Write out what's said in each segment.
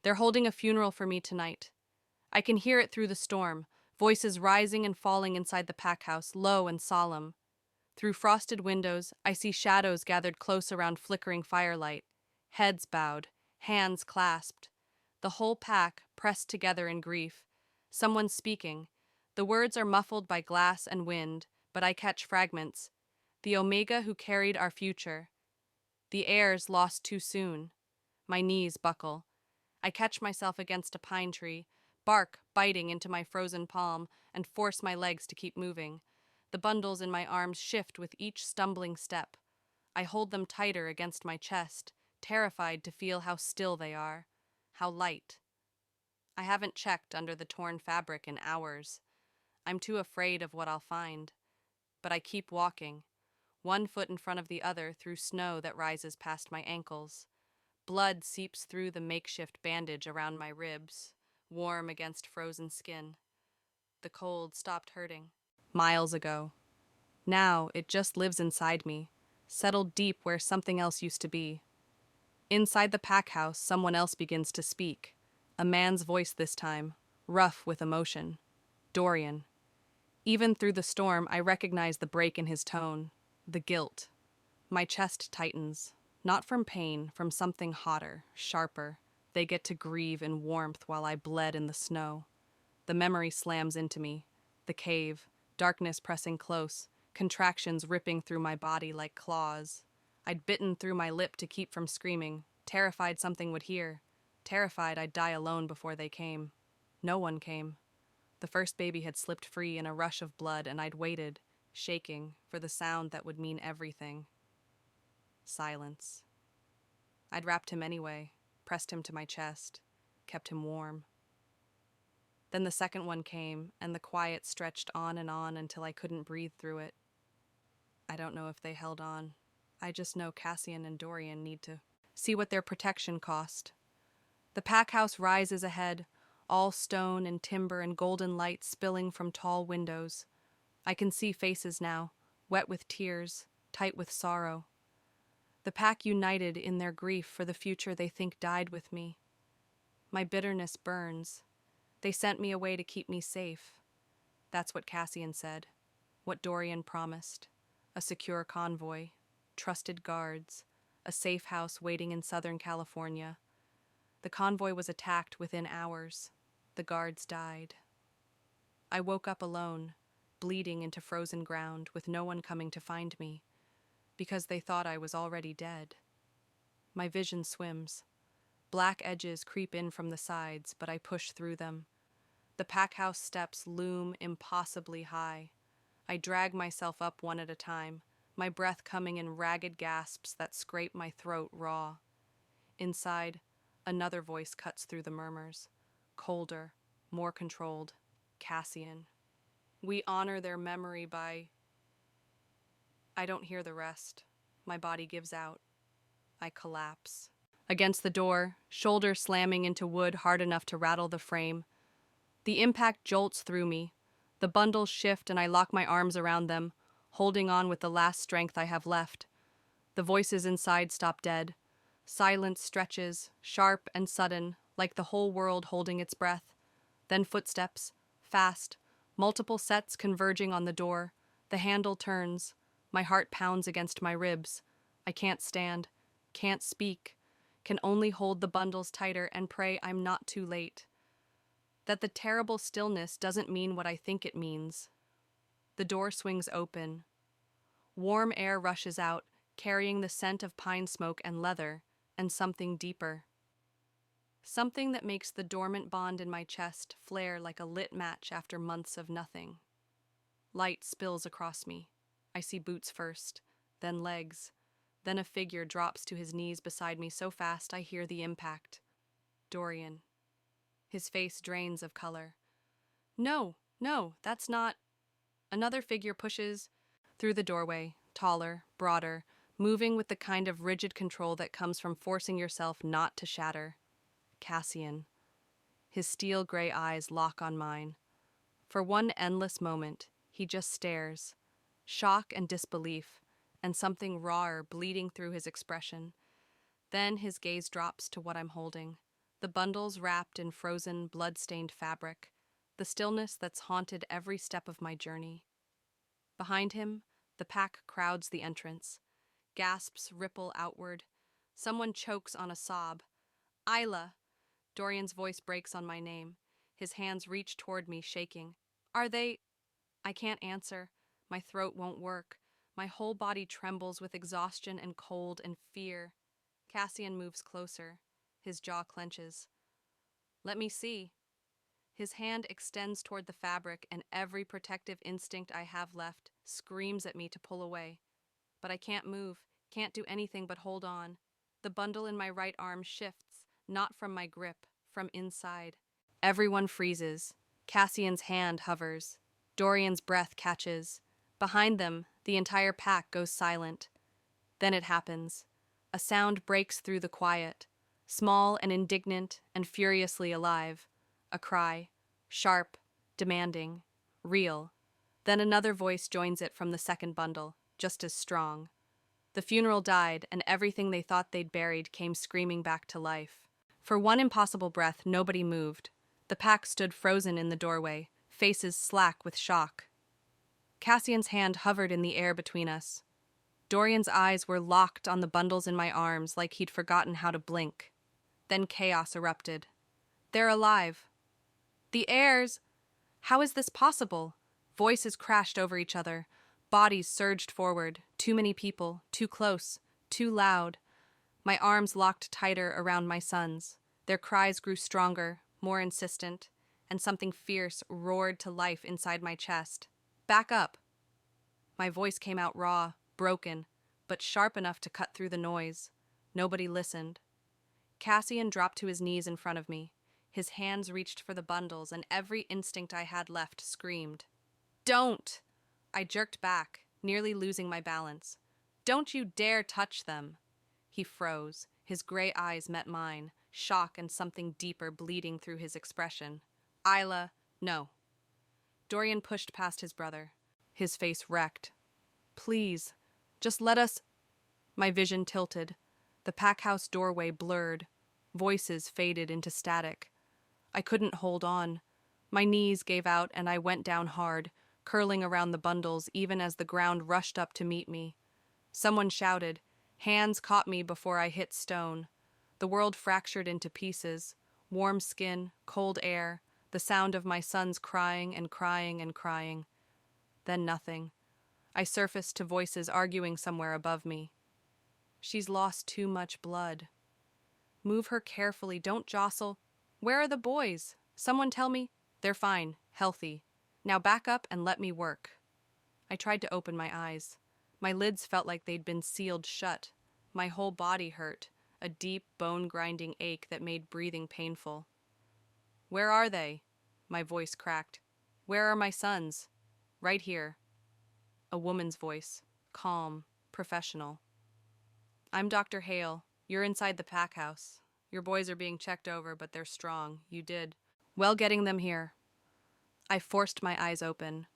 They're holding a funeral for me tonight. I can hear it through the storm, voices rising and falling inside the pack house, low and solemn. Through frosted windows, I see shadows gathered close around flickering firelight, heads bowed, hands clasped. The whole pack pressed together in grief. Someone speaking. The words are muffled by glass and wind, but I catch fragments. The Omega who carried our future. The heirs lost too soon. My knees buckle. I catch myself against a pine tree, bark biting into my frozen palm, and force my legs to keep moving. The bundles in my arms shift with each stumbling step. I hold them tighter against my chest, terrified to feel how still they are, how light. I haven't checked under the torn fabric in hours. I'm too afraid of what I'll find. But I keep walking, one foot in front of the other through snow that rises past my ankles. Blood seeps through the makeshift bandage around my ribs, warm against frozen skin. The cold stopped hurting miles ago. Now it just lives inside me, settled deep where something else used to be. Inside the pack house, someone else begins to speak. A man's voice this time, rough with emotion. Dorian. Even through the storm, I recognize the break in his tone, the guilt. My chest tightens, not from pain, from something hotter, sharper. They get to grieve in warmth while I bled in the snow. The memory slams into me. The cave, darkness pressing close, contractions ripping through my body like claws. I'd bitten through my lip to keep from screaming, terrified something would hear, terrified I'd die alone before they came. No one came. The first baby had slipped free in a rush of blood, and I'd waited, shaking, for the sound that would mean everything. Silence. I'd wrapped him anyway, pressed him to my chest, kept him warm. Then the second one came, and the quiet stretched on and on until I couldn't breathe through it. I don't know if they held on. I just know Cassian and Dorian need to see what their protection cost. The pack house rises ahead, all stone and timber and golden light spilling from tall windows. I can see faces now, wet with tears, tight with sorrow. The pack united in their grief for the future they think died with me. My bitterness burns. They sent me away to keep me safe. That's what Cassian said, what Dorian promised. A secure convoy, trusted guards, a safe house waiting in Southern California. The convoy was attacked within hours. The guards died. I woke up alone, bleeding into frozen ground with no one coming to find me, because they thought I was already dead. My vision swims. Black edges creep in from the sides, but I push through them. The pack house steps loom impossibly high. I drag myself up one at a time, my breath coming in ragged gasps that scrape my throat raw. Inside, another voice cuts through the murmurs, colder, more controlled. Cassian. We honor their memory by... I don't hear the rest. My body gives out. I collapse. Against the door, shoulder slamming into wood hard enough to rattle the frame. The impact jolts through me. The bundles shift and I lock my arms around them, holding on with the last strength I have left. The voices inside stop dead. Silence stretches, sharp and sudden, like the whole world holding its breath. Then footsteps, fast, multiple sets converging on the door. The handle turns. My heart pounds against my ribs. I can't stand, can't speak, can only hold the bundles tighter and pray I'm not too late. That the terrible stillness doesn't mean what I think it means. The door swings open. Warm air rushes out, carrying the scent of pine smoke and leather, and something deeper. Something that makes the dormant bond in my chest flare like a lit match after months of nothing. Light spills across me. I see boots first, then legs, then a figure drops to his knees beside me so fast I hear the impact. Dorian. His face drains of color. No, that's not... Another figure pushes through the doorway, taller, broader, moving with the kind of rigid control that comes from forcing yourself not to shatter. Cassian. His steel gray eyes lock on mine. For one endless moment, he just stares, shock and disbelief, and something rawer bleeding through his expression. Then his gaze drops to what I'm holding, the bundles wrapped in frozen, blood-stained fabric, the stillness that's haunted every step of my journey. Behind him, the pack crowds the entrance. Gasps ripple outward. Someone chokes on a sob. Isla! Dorian's voice breaks on my name. His hands reach toward me, shaking. Are they? I can't answer. My throat won't work. My whole body trembles with exhaustion and cold and fear. Cassian moves closer. His jaw clenches. Let me see. His hand extends toward the fabric, and every protective instinct I have left screams at me to pull away. But I can't move, can't do anything but hold on. The bundle in my right arm shifts, not from my grip, from inside. Everyone freezes. Cassian's hand hovers. Dorian's breath catches. Behind them, the entire pack goes silent. Then it happens. A sound breaks through the quiet, small and indignant and furiously alive. A cry, sharp, demanding, real. Then another voice joins it from the second bundle, just as strong. The funeral died, and everything they thought they'd buried came screaming back to life. For one impossible breath, nobody moved. The pack stood frozen in the doorway, faces slack with shock. Cassian's hand hovered in the air between us. Dorian's eyes were locked on the bundles in my arms like he'd forgotten how to blink. Then chaos erupted. They're alive. The heirs! How is this possible? Voices crashed over each other. Bodies surged forward. Too many people, too close, too loud. My arms locked tighter around my sons. Their cries grew stronger, more insistent, and something fierce roared to life inside my chest. Back up! My voice came out raw, broken, but sharp enough to cut through the noise. Nobody listened. Cassian dropped to his knees in front of me. His hands reached for the bundles, and every instinct I had left screamed. Don't! I jerked back, nearly losing my balance. Don't you dare touch them! He froze. His gray eyes met mine, shock and something deeper bleeding through his expression. Isla, no. Dorian pushed past his brother, his face wrecked. Please, just let us... My vision tilted. The packhouse doorway blurred. Voices faded into static. I couldn't hold on. My knees gave out and I went down hard, curling around the bundles even as the ground rushed up to meet me. Someone shouted. Hands caught me before I hit stone. The world fractured into pieces. Warm skin, cold air, the sound of my sons crying and crying and crying. Then nothing. I surfaced to voices arguing somewhere above me. She's lost too much blood. Move her carefully, don't jostle. Where are the boys? Someone tell me. They're fine, healthy. Now back up and let me work. I tried to open my eyes. My lids felt like they'd been sealed shut. My whole body hurt, a deep, bone-grinding ache that made breathing painful. Where are they? My voice cracked. Where are my sons? Right here. A woman's voice, calm, professional. I'm Dr. Hale. You're inside the pack house. Your boys are being checked over, but they're strong. You did well getting them here. I forced my eyes open.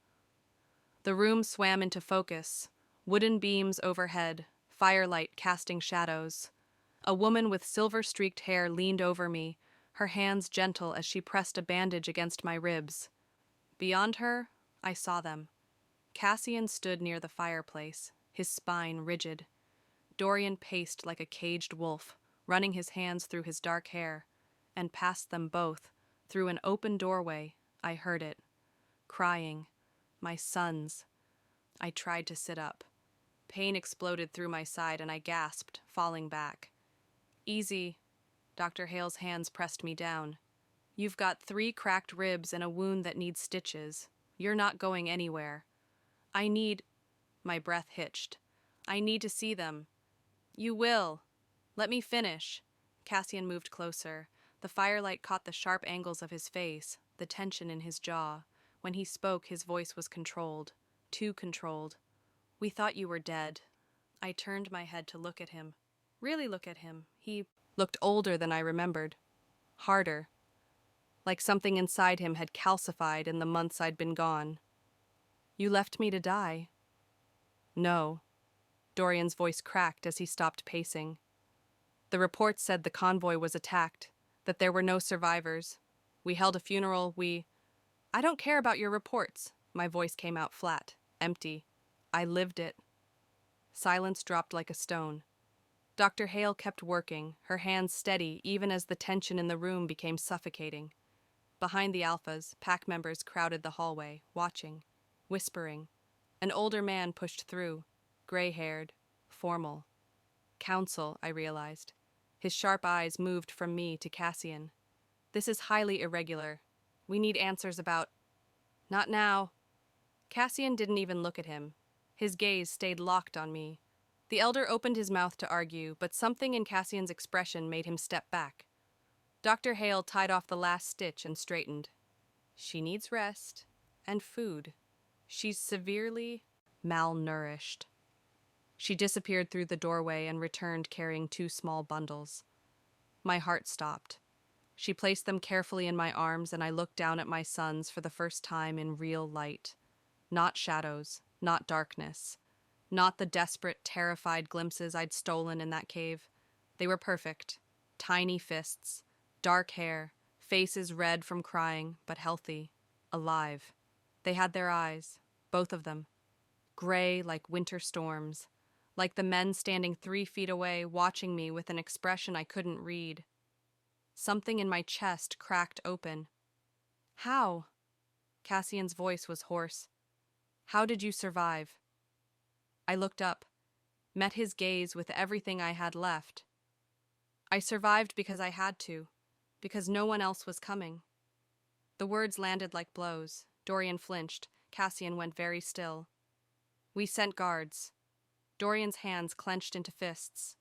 The room swam into focus. Wooden beams overhead, firelight casting shadows. A woman with silver-streaked hair leaned over me, her hands gentle as she pressed a bandage against my ribs. Beyond her, I saw them. Cassian stood near the fireplace, his spine rigid. Dorian paced like a caged wolf, running his hands through his dark hair, and past them both, through an open doorway, I heard it. Crying. My sons. I tried to sit up. Pain exploded through my side and I gasped, falling back. Easy. Dr. Hale's hands pressed me down. You've got 3 cracked ribs and a wound that needs stitches. You're not going anywhere. I need... My breath hitched. I need to see them. You will. Let me finish. Cassian moved closer. The firelight caught the sharp angles of his face, the tension in his jaw. When he spoke, his voice was controlled. Too controlled. We thought you were dead. I turned my head to look at him. Really look at him. He looked older than I remembered. Harder. Like something inside him had calcified in the months I'd been gone. You left me to die. No. Dorian's voice cracked as he stopped pacing. The report said the convoy was attacked. that there were no survivors. We held a funeral, I don't care about your reports. My voice came out flat, empty. I lived it. Silence dropped like a stone. Dr. Hale kept working, her hands steady even as the tension in the room became suffocating. Behind the alphas, pack members crowded the hallway, watching, whispering. An older man pushed through, gray-haired, formal. Counsel, I realized. His sharp eyes moved from me to Cassian. This is highly irregular. We need answers about... Not now. Cassian didn't even look at him. His gaze stayed locked on me. The elder opened his mouth to argue, but something in Cassian's expression made him step back. Dr. Hale tied off the last stitch and straightened. She needs rest and food. She's severely malnourished. She disappeared through the doorway and returned carrying 2 small bundles. My heart stopped. She placed them carefully in my arms, and I looked down at my sons for the first time in real light. Not shadows, not darkness, not the desperate, terrified glimpses I'd stolen in that cave. They were perfect. Tiny fists, dark hair, faces red from crying, but healthy, alive. They had their eyes, both of them, gray like winter storms, like the men standing 3 feet away watching me with an expression I couldn't read. Something in my chest cracked open. How? Cassian's voice was hoarse. How did you survive? I looked up, met his gaze with everything I had left. I survived because I had to, because no one else was coming. The words landed like blows. Dorian flinched. Cassian went very still. We sent guards. Dorian's hands clenched into fists.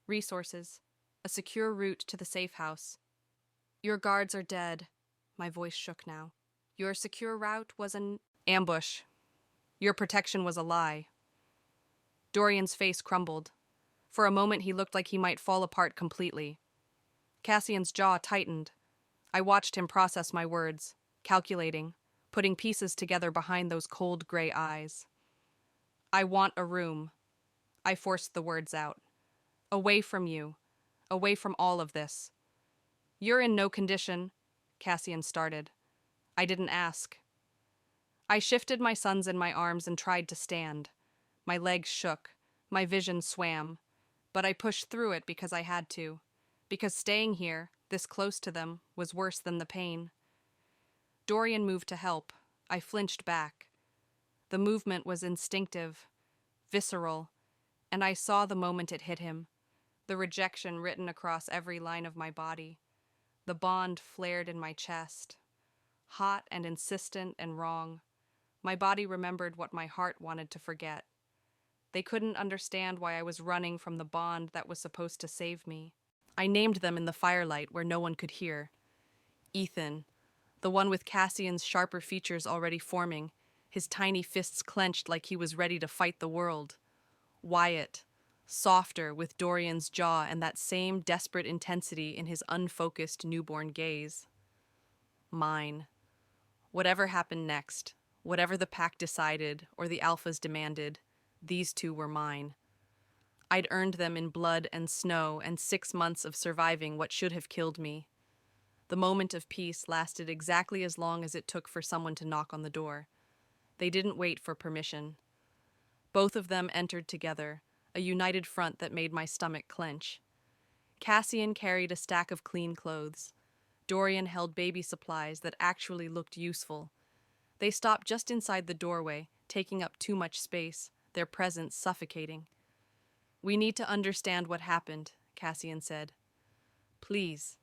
Resources. A secure route to the safe house. Your guards are dead. My voice shook now. Your secure route was an ambush. Your protection was a lie. Dorian's face crumbled. For a moment he looked like he might fall apart completely. Cassian's jaw tightened. I watched him process my words, calculating, putting pieces together behind those cold gray eyes. I want a room. I forced the words out. Away from you. Away from all of this. You're in no condition, Cassian started. I didn't ask. I shifted my sons in my arms and tried to stand. My legs shook. My vision swam. But I pushed through it because I had to. Because staying here, this close to them, was worse than the pain. Dorian moved to help. I flinched back. The movement was instinctive, visceral, and I saw the moment it hit him. The rejection written across every line of my body. The bond flared in my chest. Hot and insistent and wrong. My body remembered what my heart wanted to forget. They couldn't understand why I was running from the bond that was supposed to save me. I named them in the firelight where no one could hear. Ethan, the one with Cassian's sharper features already forming, his tiny fists clenched like he was ready to fight the world. Wyatt, softer with Dorian's jaw and that same desperate intensity in his unfocused newborn gaze. Mine. Whatever happened next, whatever the pack decided or the alphas demanded, these 2 were mine. I'd earned them in blood and snow and 6 months of surviving what should have killed me. The moment of peace lasted exactly as long as it took for someone to knock on the door. They didn't wait for permission. Both of them entered together, a united front that made my stomach clench. Cassian carried a stack of clean clothes. Dorian held baby supplies that actually looked useful. They stopped just inside the doorway, taking up too much space, their presence suffocating. We need to understand what happened, Cassian said. Please.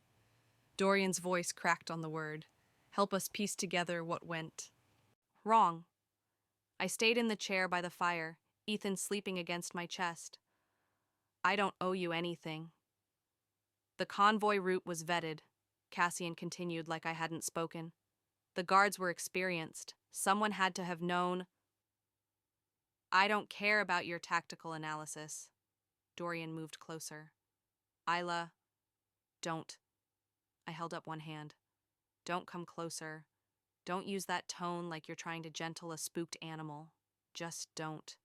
Dorian's voice cracked on the word. Help us piece together what went wrong. I stayed in the chair by the fire, Ethan sleeping against my chest. I don't owe you anything. The convoy route was vetted, Cassian continued like I hadn't spoken. The guards were experienced. Someone had to have known. I don't care about your tactical analysis. Dorian moved closer. Isla, don't. I held up one hand. Don't come closer. Don't use that tone like you're trying to gentle a spooked animal. Just don't.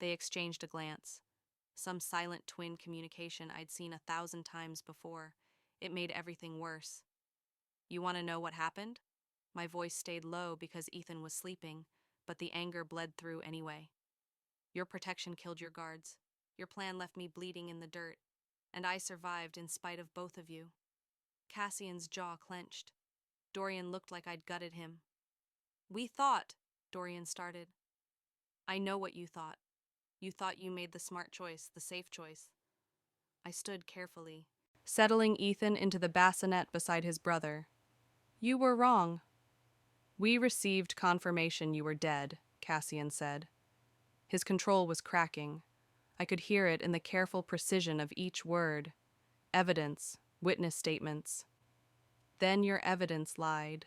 They exchanged a glance. Some silent twin communication I'd seen 1,000 times before. It made everything worse. You want to know what happened? My voice stayed low because Ethan was sleeping, but the anger bled through anyway. Your protection killed your guards. Your plan left me bleeding in the dirt, and I survived in spite of both of you. Cassian's jaw clenched. Dorian looked like I'd gutted him. We thought, Dorian started. I know what you thought. You thought you made the smart choice, the safe choice. I stood carefully, settling Ethan into the bassinet beside his brother. You were wrong. We received confirmation you were dead, Cassian said. His control was cracking. I could hear it in the careful precision of each word. Evidence, witness statements. Then your evidence lied.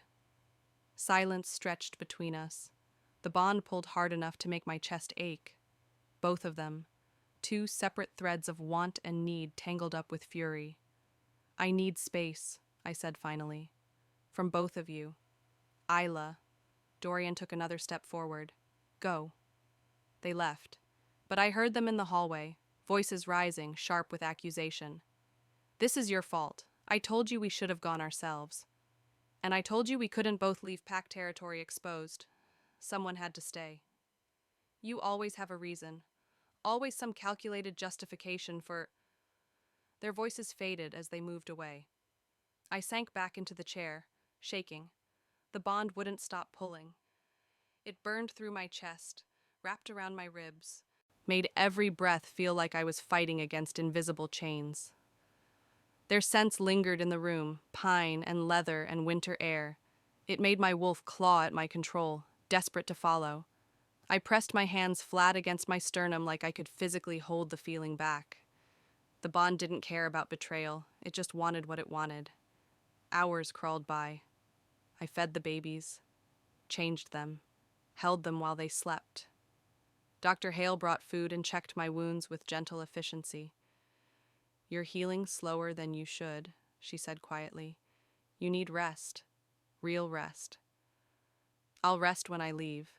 Silence stretched between us. The bond pulled hard enough to make my chest ache. Both of them. Two separate threads of want and need tangled up with fury. I need space, I said finally. From both of you. Isla. Dorian took another step forward. Go. They left. But I heard them in the hallway, voices rising, sharp with accusation. This is your fault. I told you we should have gone ourselves. And I told you we couldn't both leave pack territory exposed. Someone had to stay. You always have a reason. Always some calculated justification for... Their voices faded as they moved away. I sank back into the chair, shaking. The bond wouldn't stop pulling. It burned through my chest, wrapped around my ribs, made every breath feel like I was fighting against invisible chains. Their scents lingered in the room, pine and leather and winter air. It made my wolf claw at my control, desperate to follow. I pressed my hands flat against my sternum like I could physically hold the feeling back. The bond didn't care about betrayal. It just wanted what it wanted. Hours crawled by. I fed the babies, changed them, held them while they slept. Dr. Hale brought food and checked my wounds with gentle efficiency. You're healing slower than you should, she said quietly. You need rest, real rest. I'll rest when I leave.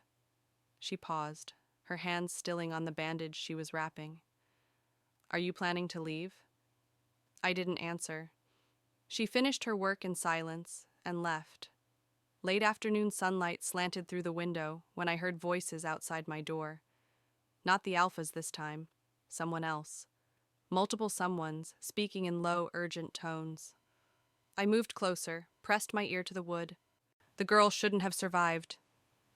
She paused, her hands stilling on the bandage she was wrapping. Are you planning to leave? I didn't answer. She finished her work in silence and left. Late afternoon sunlight slanted through the window when I heard voices outside my door. Not the alphas this time, someone else. Multiple someones, speaking in low, urgent tones. I moved closer, pressed my ear to the wood. The girl shouldn't have survived.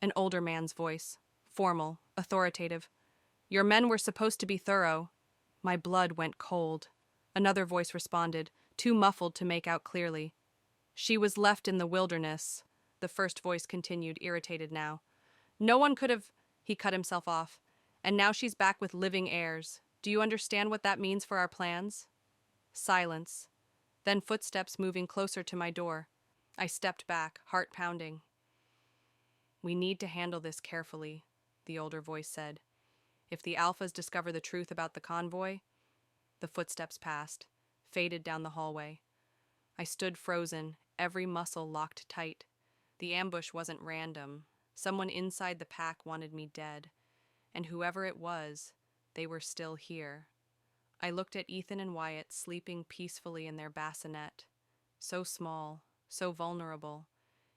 An older man's voice, formal, authoritative. Your men were supposed to be thorough. My blood went cold. Another voice responded, too muffled to make out clearly. She was left in the wilderness. The first voice continued, irritated now. No one could have... He cut himself off. And now she's back with living heirs. Do you understand what that means for our plans? Silence. Then footsteps moving closer to my door. I stepped back, heart pounding. We need to handle this carefully, the older voice said. If the alphas discover the truth about the convoy... The footsteps passed, faded down the hallway. I stood frozen, every muscle locked tight. The ambush wasn't random. Someone inside the pack wanted me dead. And whoever it was, they were still here. I looked at Ethan and Wyatt sleeping peacefully in their bassinet. So small, so vulnerable.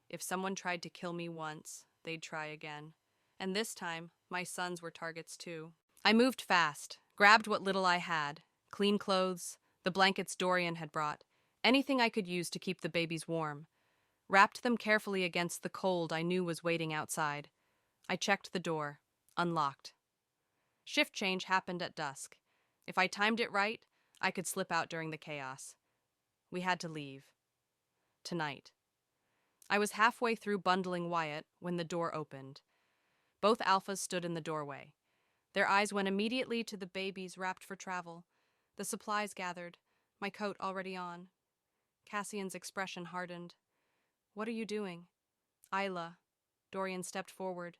If someone tried to kill me once, they'd try again. And this time, my sons were targets too. I moved fast, grabbed what little I had. Clean clothes, the blankets Dorian had brought, anything I could use to keep the babies warm. Wrapped them carefully against the cold I knew was waiting outside. I checked the door. Unlocked. Shift change happened at dusk. If I timed it right, I could slip out during the chaos. We had to leave. Tonight. I was halfway through bundling Wyatt when the door opened. Both alphas stood in the doorway. Their eyes went immediately to the babies wrapped for travel. The supplies gathered, my coat already on. Cassian's expression hardened. What are you doing? Isla. Dorian stepped forward.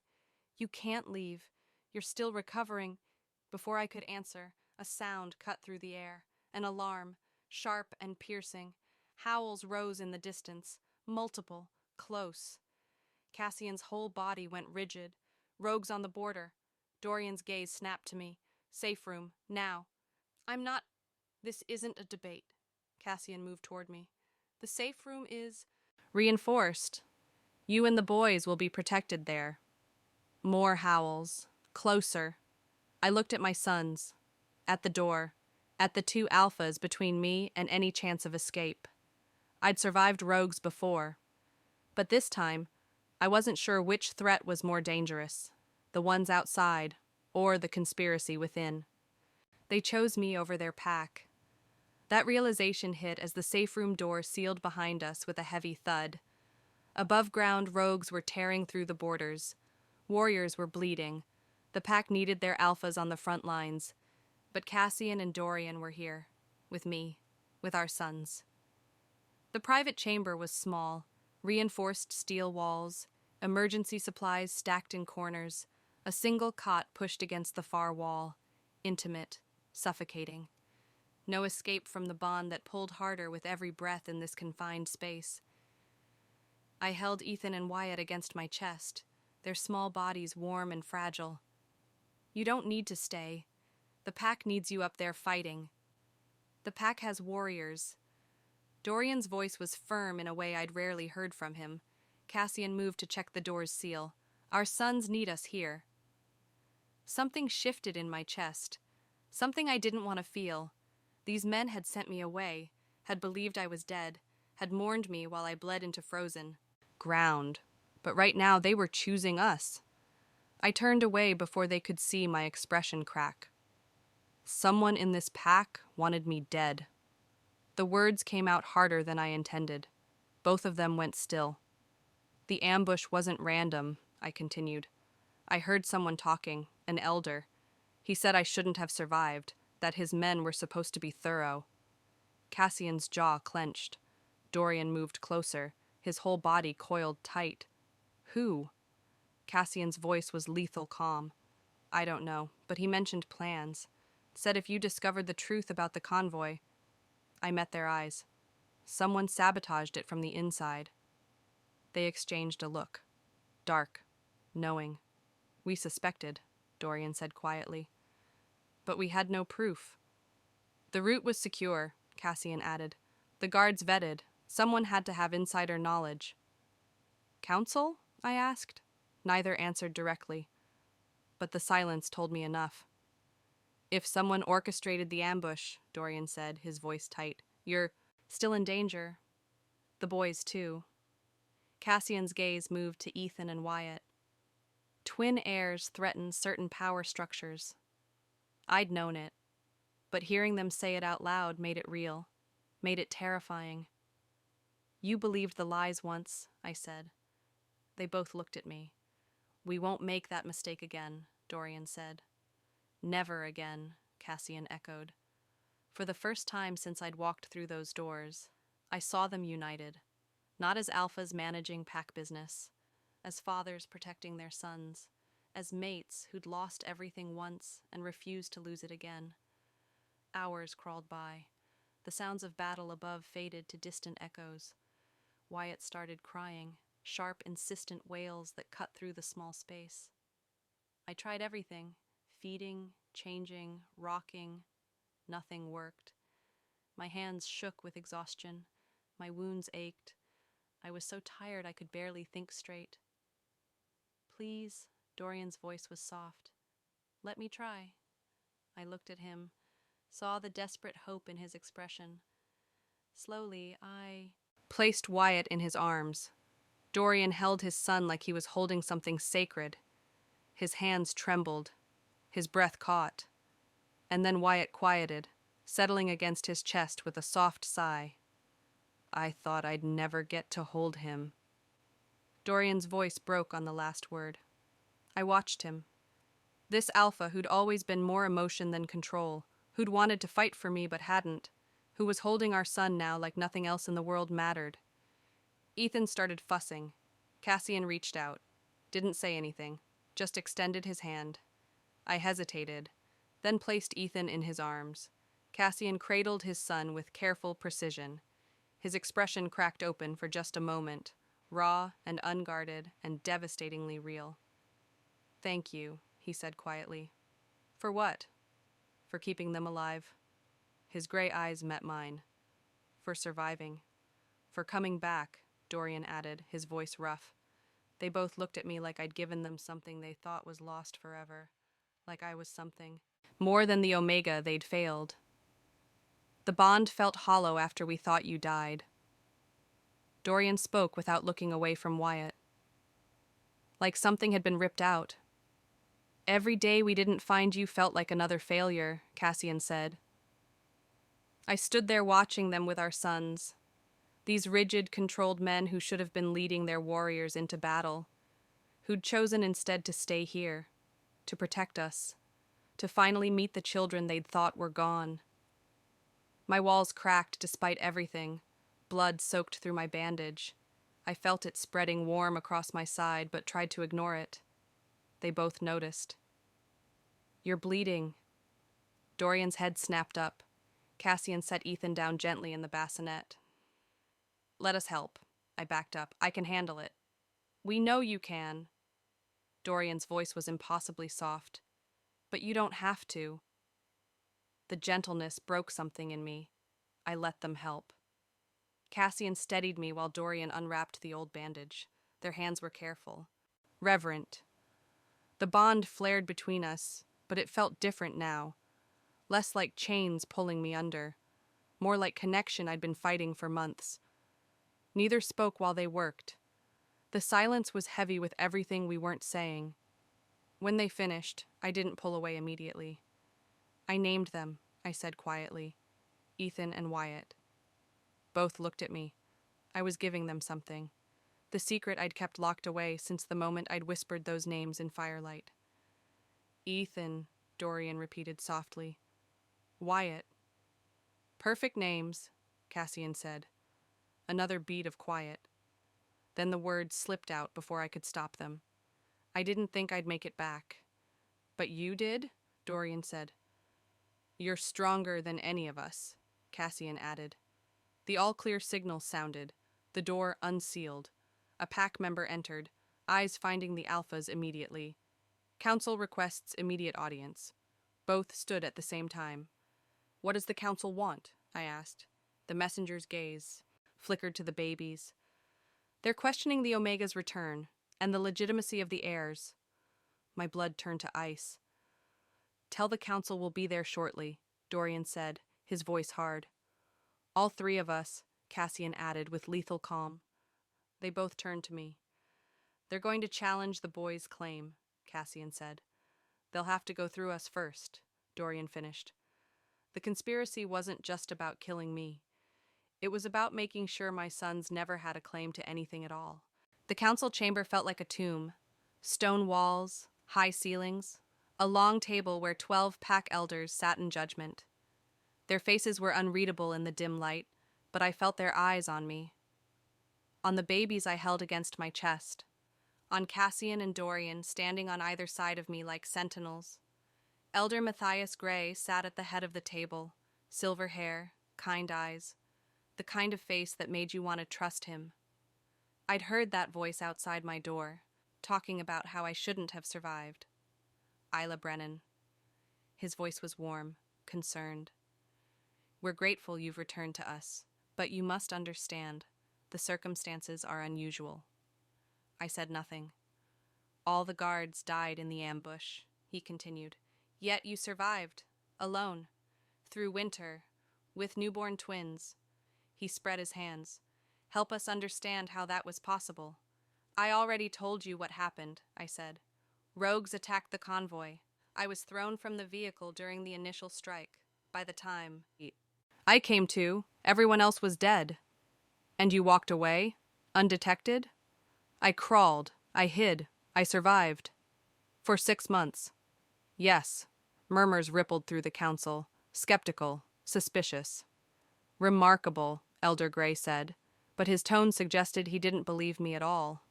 You can't leave. You're still recovering. Before I could answer, a sound cut through the air. An alarm, sharp and piercing. Howls rose in the distance, multiple, close. Cassian's whole body went rigid. Rogues on the border. Dorian's gaze snapped to me. Safe room, now. I'm not... This isn't a debate, Cassian moved toward me. The safe room is reinforced. You and the boys will be protected there. More howls. Closer. I looked at my sons. At the door. At the two alphas between me and any chance of escape. I'd survived rogues before. But this time, I wasn't sure which threat was more dangerous. The ones outside, or the conspiracy within. They chose me over their pack. That realization hit as the safe room door sealed behind us with a heavy thud. Above ground, rogues were tearing through the borders. Warriors were bleeding. The pack needed their alphas on the front lines. But Cassian and Dorian were here. With me. With our sons. The private chamber was small. Reinforced steel walls. Emergency supplies stacked in corners. A single cot pushed against the far wall. Intimate. Suffocating. No escape from the bond that pulled harder with every breath in this confined space. I held Ethan and Wyatt against my chest, their small bodies warm and fragile. You don't need to stay. The pack needs you up there fighting. The pack has warriors. Dorian's voice was firm in a way I'd rarely heard from him. Cassian moved to check the door's seal. Our sons need us here. Something shifted in my chest. Something I didn't want to feel. These men had sent me away, had believed I was dead, had mourned me while I bled into frozen ground. But right now they were choosing us. I turned away before they could see my expression crack. Someone in this pack wanted me dead. The words came out harder than I intended. Both of them went still. The ambush wasn't random, I continued. I heard someone talking, an elder. He said I shouldn't have survived, that his men were supposed to be thorough. Cassian's jaw clenched. Dorian moved closer, his whole body coiled tight. Who? Cassian's voice was lethal calm. I don't know, but he mentioned plans. Said if you discovered the truth about the convoy. I met their eyes. Someone sabotaged it from the inside. They exchanged a look. Dark. Knowing. We suspected, Dorian said quietly. But we had no proof. The route was secure, Cassian added. The guards vetted. Someone had to have insider knowledge. Council? I asked. Neither answered directly. But the silence told me enough. If someone orchestrated the ambush, Dorian said, his voice tight, you're still in danger. The boys, too. Cassian's gaze moved to Ethan and Wyatt. Twin heirs threaten certain power structures. I'd known it, but hearing them say it out loud made it real, made it terrifying. You believed the lies once, I said. They both looked at me. We won't make that mistake again, Dorian said. Never again, Cassian echoed. For the first time since I'd walked through those doors, I saw them united, not as alphas managing pack business, as fathers protecting their sons, as mates who'd lost everything once and refused to lose it again. Hours crawled by. The sounds of battle above faded to distant echoes. Wyatt started crying, sharp, insistent wails that cut through the small space. I tried everything, feeding, changing, rocking. Nothing worked. My hands shook with exhaustion. My wounds ached. I was so tired I could barely think straight. Please, Dorian's voice was soft. Let me try. I looked at him, saw the desperate hope in his expression. Slowly, I placed Wyatt in his arms. Dorian held his son like he was holding something sacred. His hands trembled. His breath caught. And then Wyatt quieted, settling against his chest with a soft sigh. I thought I'd never get to hold him. Dorian's voice broke on the last word. I watched him. This alpha who'd always been more emotion than control, who'd wanted to fight for me but hadn't, who was holding our son now like nothing else in the world mattered. Ethan started fussing. Cassian reached out. Didn't say anything, just extended his hand. I hesitated, then placed Ethan in his arms. Cassian cradled his son with careful precision. His expression cracked open for just a moment, raw and unguarded and devastatingly real. Thank you, he said quietly. For what? For keeping them alive. His gray eyes met mine. For surviving. For coming back, Dorian added, his voice rough. They both looked at me like I'd given them something they thought was lost forever. Like I was something more than the Omega they'd failed. The bond felt hollow after we thought you died. Dorian spoke without looking away from Wyatt. Like something had been ripped out. Every day we didn't find you felt like another failure, Cassian said. I stood there watching them with our sons. These rigid, controlled men who should have been leading their warriors into battle. Who'd chosen instead to stay here. To protect us. To finally meet the children they'd thought were gone. My walls cracked despite everything. Blood soaked through my bandage. I felt it spreading warm across my side, but tried to ignore it. They both noticed. You're bleeding. Dorian's head snapped up. Cassian set Ethan down gently in the bassinet. Let us help. I backed up. I can handle it. We know you can. Dorian's voice was impossibly soft. But you don't have to. The gentleness broke something in me. I let them help. Cassian steadied me while Dorian unwrapped the old bandage. Their hands were careful. Reverent. The bond flared between us, but it felt different now. Less like chains pulling me under. More like connection I'd been fighting for months. Neither spoke while they worked. The silence was heavy with everything we weren't saying. When they finished, I didn't pull away immediately. I named them, I said quietly. Ethan and Wyatt. Both looked at me. I was giving them something. The secret I'd kept locked away since the moment I'd whispered those names in firelight. Ethan, Dorian repeated softly. Wyatt. Perfect names, Cassian said. Another beat of quiet. Then the words slipped out before I could stop them. I didn't think I'd make it back. But you did? Dorian said. You're stronger than any of us, Cassian added. The all-clear signal sounded. The door unsealed. A pack member entered, eyes finding the alphas immediately. Council requests immediate audience. Both stood at the same time. What does the council want? I asked. The messenger's gaze flickered to the babies. They're questioning the Omega's return and the legitimacy of the heirs. My blood turned to ice. Tell the council we'll be there shortly, Dorian said, his voice hard. All three of us, Cassian added with lethal calm. They both turned to me. They're going to challenge the boys' claim, Cassian said. They'll have to go through us first, Dorian finished. The conspiracy wasn't just about killing me. It was about making sure my sons never had a claim to anything at all. The council chamber felt like a tomb. Stone walls, high ceilings, a long table where 12 pack elders sat in judgment. Their faces were unreadable in the dim light, but I felt their eyes on me. On the babies I held against my chest. On Cassian and Dorian standing on either side of me like sentinels. Elder Matthias Gray sat at the head of the table, silver hair, kind eyes, the kind of face that made you want to trust him. I'd heard that voice outside my door, talking about how I shouldn't have survived. Isla Brennan. His voice was warm, concerned. We're grateful you've returned to us, but you must understand, the circumstances are unusual. I said nothing. All the guards died in the ambush, he continued. Yet you survived, alone, through winter, with newborn twins. He spread his hands. Help us understand how that was possible. I already told you what happened, I said. Rogues attacked the convoy. I was thrown from the vehicle during the initial strike. By the time I came to, everyone else was dead. And you walked away, undetected? I crawled, I hid, I survived. For 6 months. Yes. Murmurs rippled through the council, skeptical, suspicious. Remarkable, Elder Gray said, but his tone suggested he didn't believe me at all.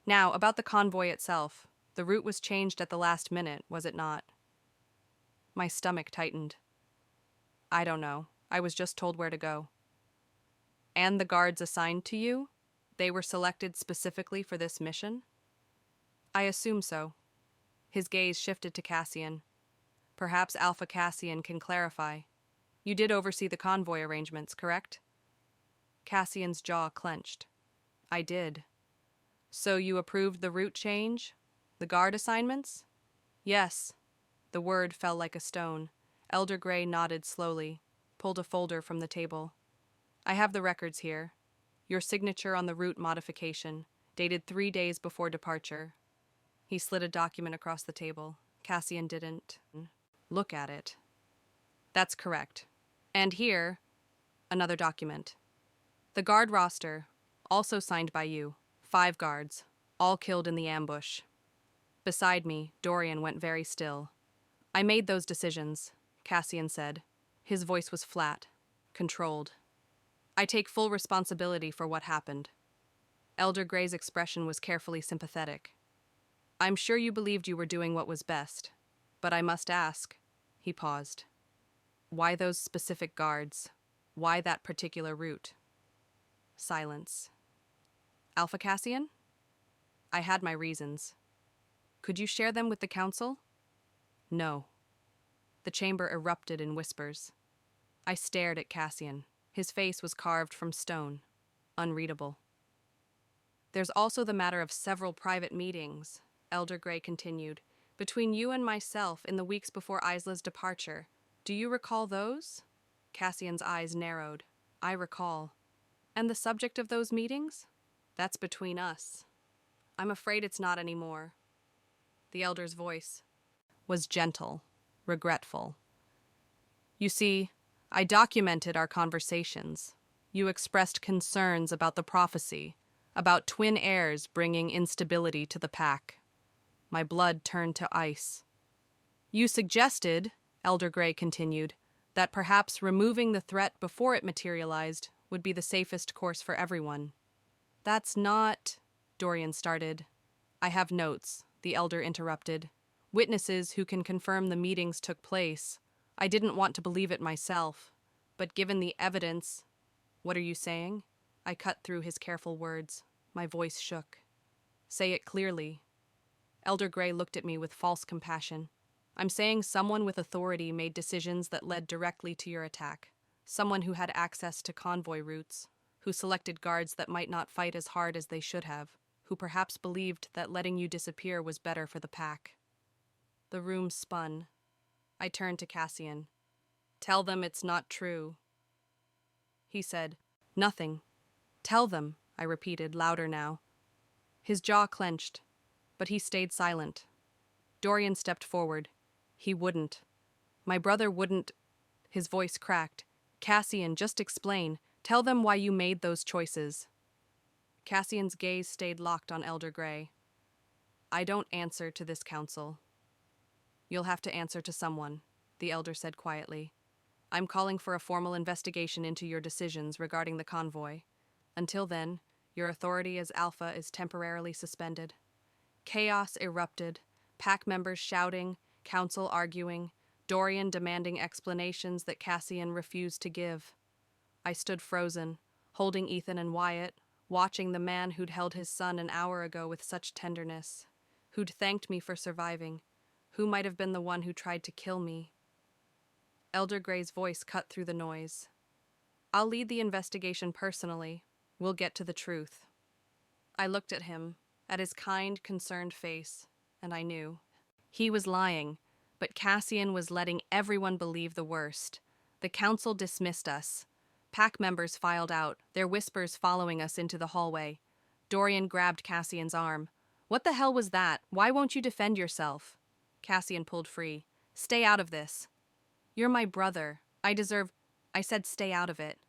Now, about the convoy itself. The route was changed at the last minute, was it not? My stomach tightened. I don't know. I was just told where to go. And the guards assigned to you? They were selected specifically for this mission? I assume so. His gaze shifted to Cassian. Perhaps Alpha Cassian can clarify. You did oversee the convoy arrangements, correct? Cassian's jaw clenched. I did. So you approved the route change? The guard assignments? Yes. The word fell like a stone. Elder Grey nodded slowly, pulled a folder from the table. I have the records here. Your signature on the route modification, dated 3 days before departure. He slid a document across the table. Cassian didn't look at it. That's correct. And here, another document. The guard roster, also signed by you. 5 guards, all killed in the ambush. Beside me, Dorian went very still. I made those decisions, Cassian said. His voice was flat, controlled. I take full responsibility for what happened. Elder Grey's expression was carefully sympathetic. I'm sure you believed you were doing what was best, but I must ask, he paused. Why those specific guards? Why that particular route? Silence. Alpha Cassian? I had my reasons. Could you share them with the council? No. The chamber erupted in whispers. I stared at Cassian. His face was carved from stone, unreadable. There's also the matter of several private meetings, Elder Grey continued, between you and myself in the weeks before Isla's departure. Do you recall those? Cassian's eyes narrowed. I recall. And the subject of those meetings? That's between us. I'm afraid it's not anymore. The elder's voice was gentle, regretful. You see, I documented our conversations. You expressed concerns about the prophecy, about twin heirs bringing instability to the pack. My blood turned to ice. You suggested, Elder Grey continued, that perhaps removing the threat before it materialized would be the safest course for everyone. That's not, Dorian started. I have notes, the elder interrupted. Witnesses who can confirm the meetings took place. I didn't want to believe it myself, but given the evidence... What are you saying? I cut through his careful words. My voice shook. Say it clearly. Elder Grey looked at me with false compassion. I'm saying someone with authority made decisions that led directly to your attack. Someone who had access to convoy routes, who selected guards that might not fight as hard as they should have, who perhaps believed that letting you disappear was better for the pack. The room spun. I turned to Cassian. Tell them it's not true. He said, Nothing. Tell them, I repeated, louder now. His jaw clenched, but he stayed silent. Dorian stepped forward. He wouldn't. My brother wouldn't. His voice cracked. Cassian, just explain. Tell them why you made those choices. Cassian's gaze stayed locked on Elder Grey. I don't answer to this council. You'll have to answer to someone, the elder said quietly. I'm calling for a formal investigation into your decisions regarding the convoy. Until then, your authority as Alpha is temporarily suspended. Chaos erupted, pack members shouting, council arguing, Dorian demanding explanations that Cassian refused to give. I stood frozen, holding Ethan and Wyatt, watching the man who'd held his son an hour ago with such tenderness, who'd thanked me for surviving, who might have been the one who tried to kill me. Elder Grey's voice cut through the noise. I'll lead the investigation personally. We'll get to the truth. I looked at him, at his kind, concerned face, and I knew. He was lying, but Cassian was letting everyone believe the worst. The council dismissed us. Pack members filed out, their whispers following us into the hallway. Dorian grabbed Cassian's arm. What the hell was that? Why won't you defend yourself? Cassian pulled free. Stay out of this. You're my brother. I said stay out of it.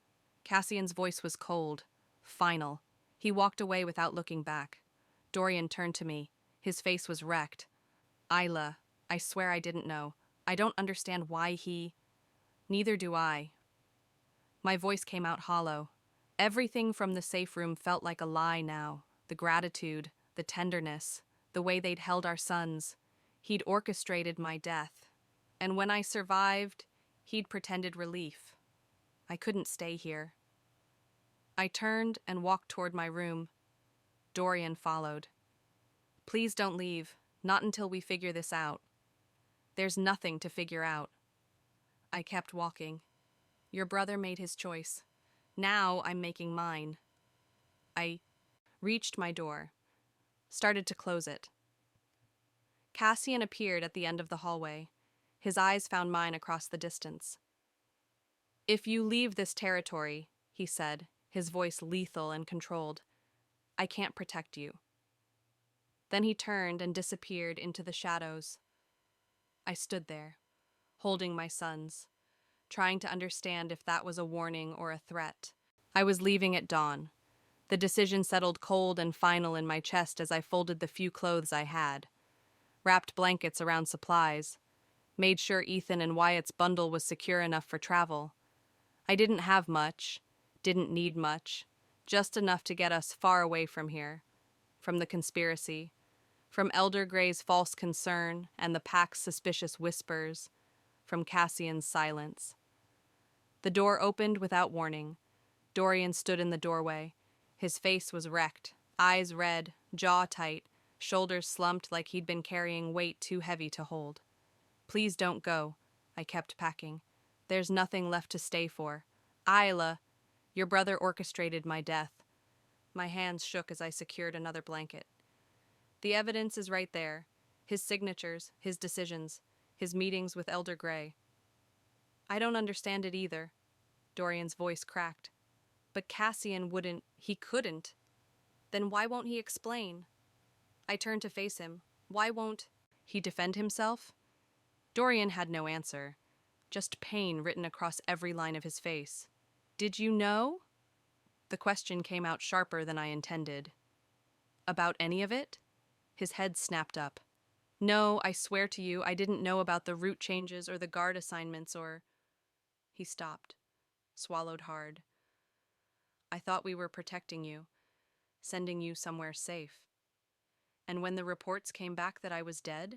Cassian's voice was cold, final. He walked away without looking back. Dorian turned to me. His face was wrecked. Isla, I swear I didn't know. I don't understand why he... Neither do I. My voice came out hollow. Everything from the safe room felt like a lie now. The gratitude, the tenderness, the way they'd held our sons. He'd orchestrated my death. And when I survived, he'd pretended relief. I couldn't stay here. I turned and walked toward my room. Dorian followed. Please don't leave, not until we figure this out. There's nothing to figure out. I kept walking. Your brother made his choice. Now I'm making mine. I reached my door, started to close it. Cassian appeared at the end of the hallway. His eyes found mine across the distance. If you leave this territory, he said, his voice lethal and controlled, I can't protect you. Then he turned and disappeared into the shadows. I stood there, holding my sons, trying to understand if that was a warning or a threat. I was leaving at dawn. The decision settled cold and final in my chest as I folded the few clothes I had, wrapped blankets around supplies, made sure Ethan and Wyatt's bundle was secure enough for travel. I didn't have much, didn't need much, just enough to get us far away from here, from the conspiracy, from Elder Grey's false concern and the pack's suspicious whispers, from Cassian's silence. The door opened without warning. Dorian stood in the doorway. His face was wrecked, eyes red, jaw tight, shoulders slumped like he'd been carrying weight too heavy to hold. Please don't go, I kept packing. There's nothing left to stay for. Isla, your brother orchestrated my death. My hands shook as I secured another blanket. The evidence is right there. His signatures, his decisions, his meetings with Elder Grey. I don't understand it either. Dorian's voice cracked. But Cassian wouldn't, he couldn't. Then why won't he explain? I turned to face him. Why won't he defend himself? Dorian had no answer, just pain written across every line of his face. Did you know? The question came out sharper than I intended. About any of it? His head snapped up. No, I swear to you, I didn't know about the route changes or the guard assignments or... He stopped, swallowed hard. I thought we were protecting you, sending you somewhere safe. And when the reports came back that I was dead,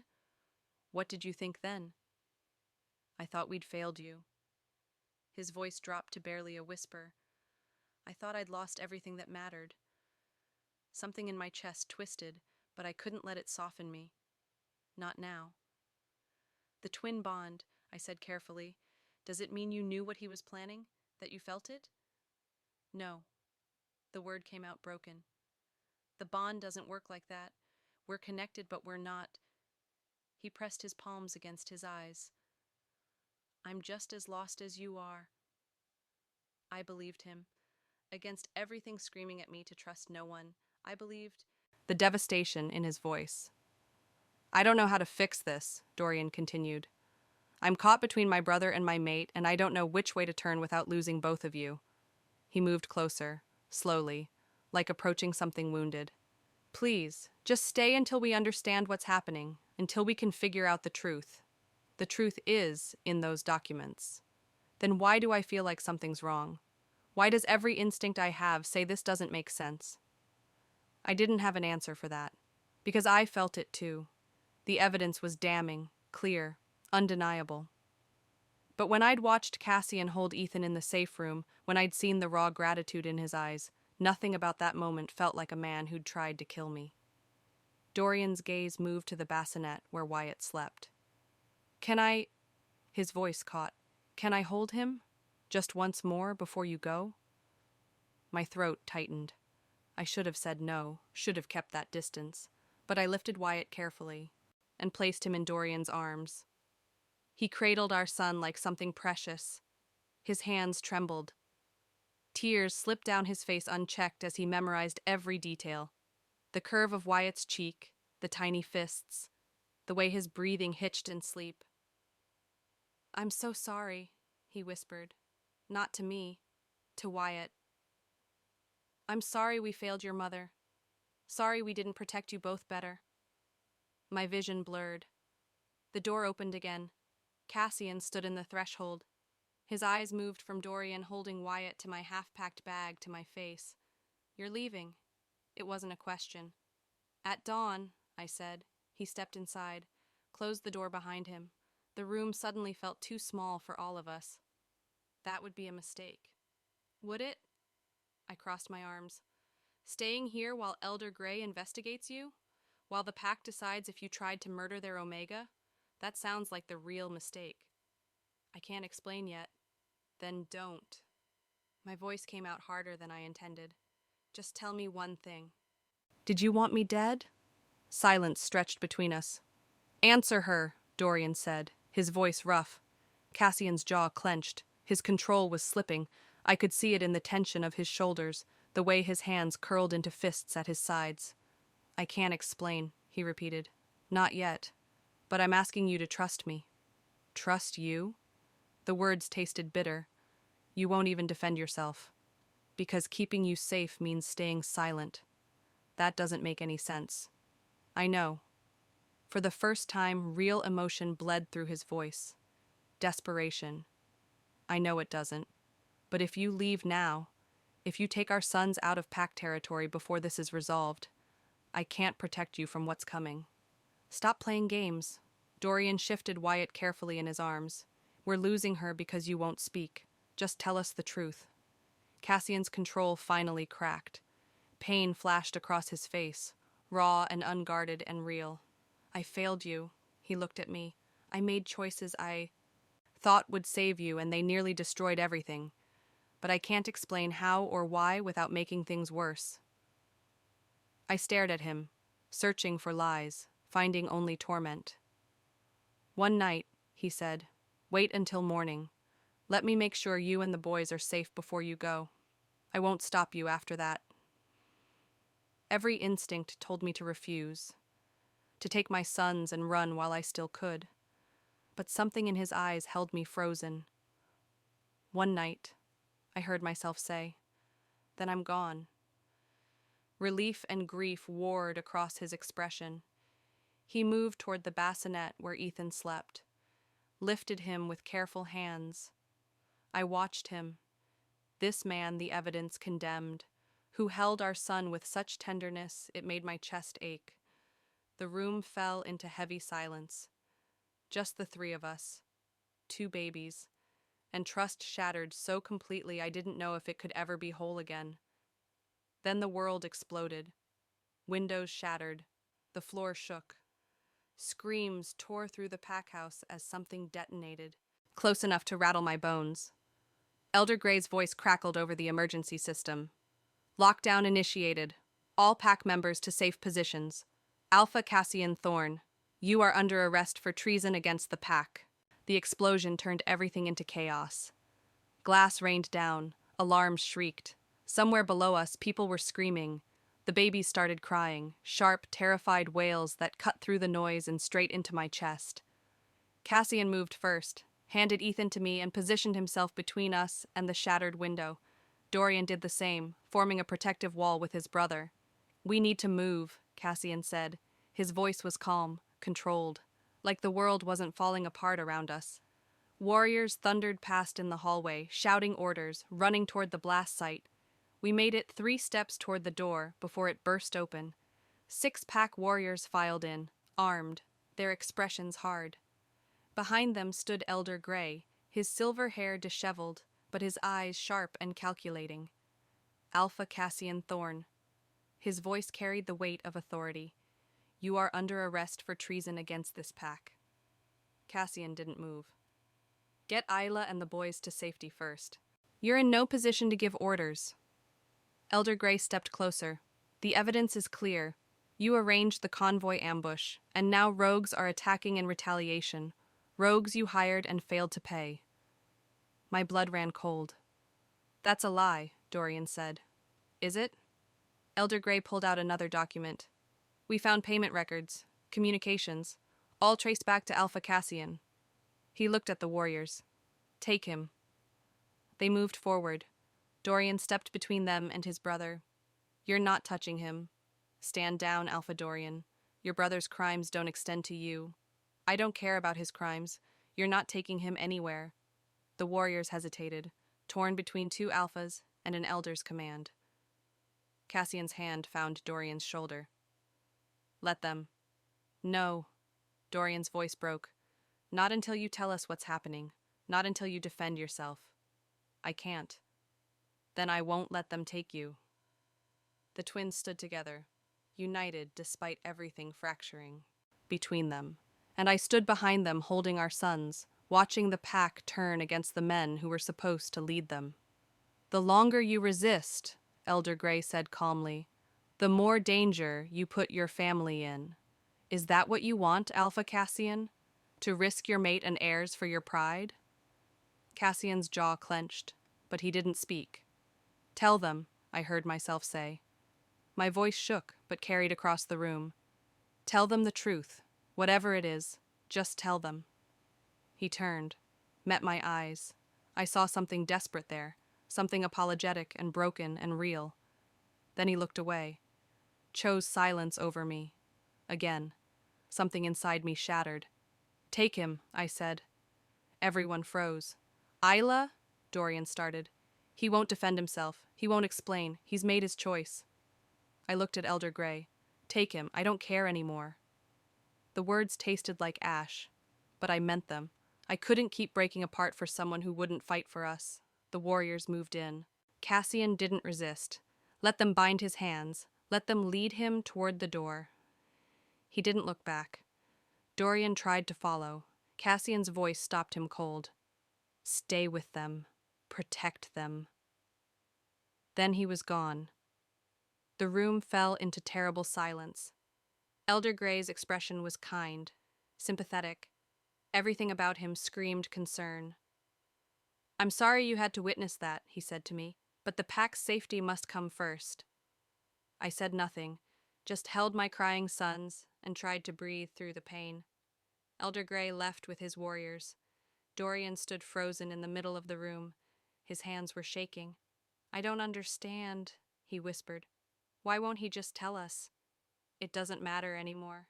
what did you think then? I thought we'd failed you. His voice dropped to barely a whisper. I thought I'd lost everything that mattered. Something in my chest twisted, but I couldn't let it soften me. Not now. The twin bond, I said carefully. Does it mean you knew what he was planning? That you felt it? No. The word came out broken. The bond doesn't work like that. We're connected, but we're not. He pressed his palms against his eyes. I'm just as lost as you are. I believed him. Against everything screaming at me to trust no one, I believed the devastation in his voice. I don't know how to fix this, Dorian continued. I'm caught between my brother and my mate, and I don't know which way to turn without losing both of you. He moved closer, slowly, like approaching something wounded. Please, just stay until we understand what's happening, until we can figure out the truth. The truth is in those documents. Then why do I feel like something's wrong? Why does every instinct I have say this doesn't make sense? I didn't have an answer for that, because I felt it too. The evidence was damning, clear, undeniable. But when I'd watched Cassian hold Ethan in the safe room, when I'd seen the raw gratitude in his eyes, nothing about that moment felt like a man who'd tried to kill me. Dorian's gaze moved to the bassinet where Wyatt slept. Can I... His voice caught. Can I hold him? Just once more before you go? My throat tightened. I should have said no, should have kept that distance, but I lifted Wyatt carefully and placed him in Dorian's arms. He cradled our son like something precious. His hands trembled. Tears slipped down his face unchecked as he memorized every detail. The curve of Wyatt's cheek, the tiny fists, the way his breathing hitched in sleep. I'm so sorry, he whispered. Not to me, to Wyatt. I'm sorry we failed your mother. Sorry we didn't protect you both better. My vision blurred. The door opened again. Cassian stood in the threshold. His eyes moved from Dorian holding Wyatt to my half-packed bag to my face. You're leaving. It wasn't a question. At dawn, I said. He stepped inside, closed the door behind him. The room suddenly felt too small for all of us. That would be a mistake. Would it? I crossed my arms. Staying here while Elder Grey investigates you? While the pack decides if you tried to murder their Omega? That sounds like the real mistake. I can't explain yet. Then don't. My voice came out harder than I intended. Just tell me one thing. Did you want me dead? Silence stretched between us. Answer her, Dorian said, his voice rough. Cassian's jaw clenched. His control was slipping. I could see it in the tension of his shoulders, the way his hands curled into fists at his sides. I can't explain, he repeated. Not yet. But I'm asking you to trust me. Trust you? The words tasted bitter. You won't even defend yourself. Because keeping you safe means staying silent. That doesn't make any sense. I know. For the first time, real emotion bled through his voice. Desperation. I know it doesn't. But if you leave now, if you take our sons out of pack territory before this is resolved, I can't protect you from what's coming. Stop playing games. Dorian shifted Wyatt carefully in his arms. We're losing her because you won't speak. Just tell us the truth. Cassian's control finally cracked. Pain flashed across his face, raw and unguarded and real. I failed you, he looked at me. I made choices I thought would save you, and they nearly destroyed everything. But I can't explain how or why without making things worse. I stared at him, searching for lies, finding only torment. One night, he said, wait until morning. Let me make sure you and the boys are safe before you go. I won't stop you after that. Every instinct told me to refuse, to take my sons and run while I still could. But something in his eyes held me frozen. One night, I heard myself say, then I'm gone. Relief and grief warred across his expression. He moved toward the bassinet where Ethan slept, lifted him with careful hands. I watched him, this man the evidence condemned, who held our son with such tenderness it made my chest ache. The room fell into heavy silence. Just the three of us, two babies, and trust shattered so completely I didn't know if it could ever be whole again. Then the world exploded. Windows shattered. The floor shook. Screams tore through the pack house as something detonated, close enough to rattle my bones. Elder Gray's voice crackled over the emergency system. Lockdown initiated. All pack members to safe positions. Alpha Cassian Thorne, you are under arrest for treason against the pack. The explosion turned everything into chaos. Glass rained down. Alarms shrieked. Somewhere below us, people were screaming. The babies started crying, sharp, terrified wails that cut through the noise and straight into my chest. Cassian moved first, handed Ethan to me, and positioned himself between us and the shattered window. Dorian did the same, forming a protective wall with his brother. We need to move, Cassian said. His voice was calm, controlled, like the world wasn't falling apart around us. Warriors thundered past in the hallway, shouting orders, running toward the blast site. We made it 3 steps toward the door before it burst open. 6 pack warriors filed in, armed, their expressions hard. Behind them stood Elder Gray, his silver hair disheveled, but his eyes sharp and calculating. Alpha Cassian Thorne. His voice carried the weight of authority. You are under arrest for treason against this pack. Cassian didn't move. Get Isla and the boys to safety first. You're in no position to give orders. Elder Gray stepped closer. The evidence is clear. You arranged the convoy ambush, and now rogues are attacking in retaliation. Rogues you hired and failed to pay. My blood ran cold. That's a lie, Dorian said. Is it? Elder Gray pulled out another document. We found payment records, communications, all traced back to Alpha Cassian. He looked at the warriors. Take him. They moved forward. Dorian stepped between them and his brother. You're not touching him. Stand down, Alpha Dorian. Your brother's crimes don't extend to you. I don't care about his crimes. You're not taking him anywhere. The warriors hesitated, torn between 2 alphas and an elder's command. Cassian's hand found Dorian's shoulder. Let them. No. Dorian's voice broke. Not until you tell us what's happening. Not until you defend yourself. I can't. Then I won't let them take you. The twins stood together, united despite everything fracturing between them, and I stood behind them holding our sons, watching the pack turn against the men who were supposed to lead them. "The longer you resist," Elder Grey said calmly, "the more danger you put your family in. Is that what you want, Alpha Cassian? To risk your mate and heirs for your pride?" Cassian's jaw clenched, but he didn't speak. "Tell them," I heard myself say. My voice shook, but carried across the room. "Tell them the truth, whatever it is, just tell them." He turned, met my eyes. I saw something desperate there, something apologetic and broken and real. Then he looked away, chose silence over me. Again, something inside me shattered. "Take him," I said. Everyone froze. "Isla?" Dorian started. "He won't defend himself. He won't explain. He's made his choice." I looked at Elder Grey. "Take him. I don't care anymore." The words tasted like ash, but I meant them. I couldn't keep breaking apart for someone who wouldn't fight for us. The warriors moved in. Cassian didn't resist. Let them bind his hands. Let them lead him toward the door. He didn't look back. Dorian tried to follow. Cassian's voice stopped him cold. "Stay with them. Protect them." Then he was gone. The room fell into terrible silence. Elder Grey's expression was kind, sympathetic. Everything about him screamed concern. "I'm sorry you had to witness that," he said to me, "but the pack's safety must come first." I said nothing, just held my crying sons and tried to breathe through the pain. Elder Grey left with his warriors. Dorian stood frozen in the middle of the room. His hands were shaking. "I don't understand," he whispered. "Why won't he just tell us? It doesn't matter anymore.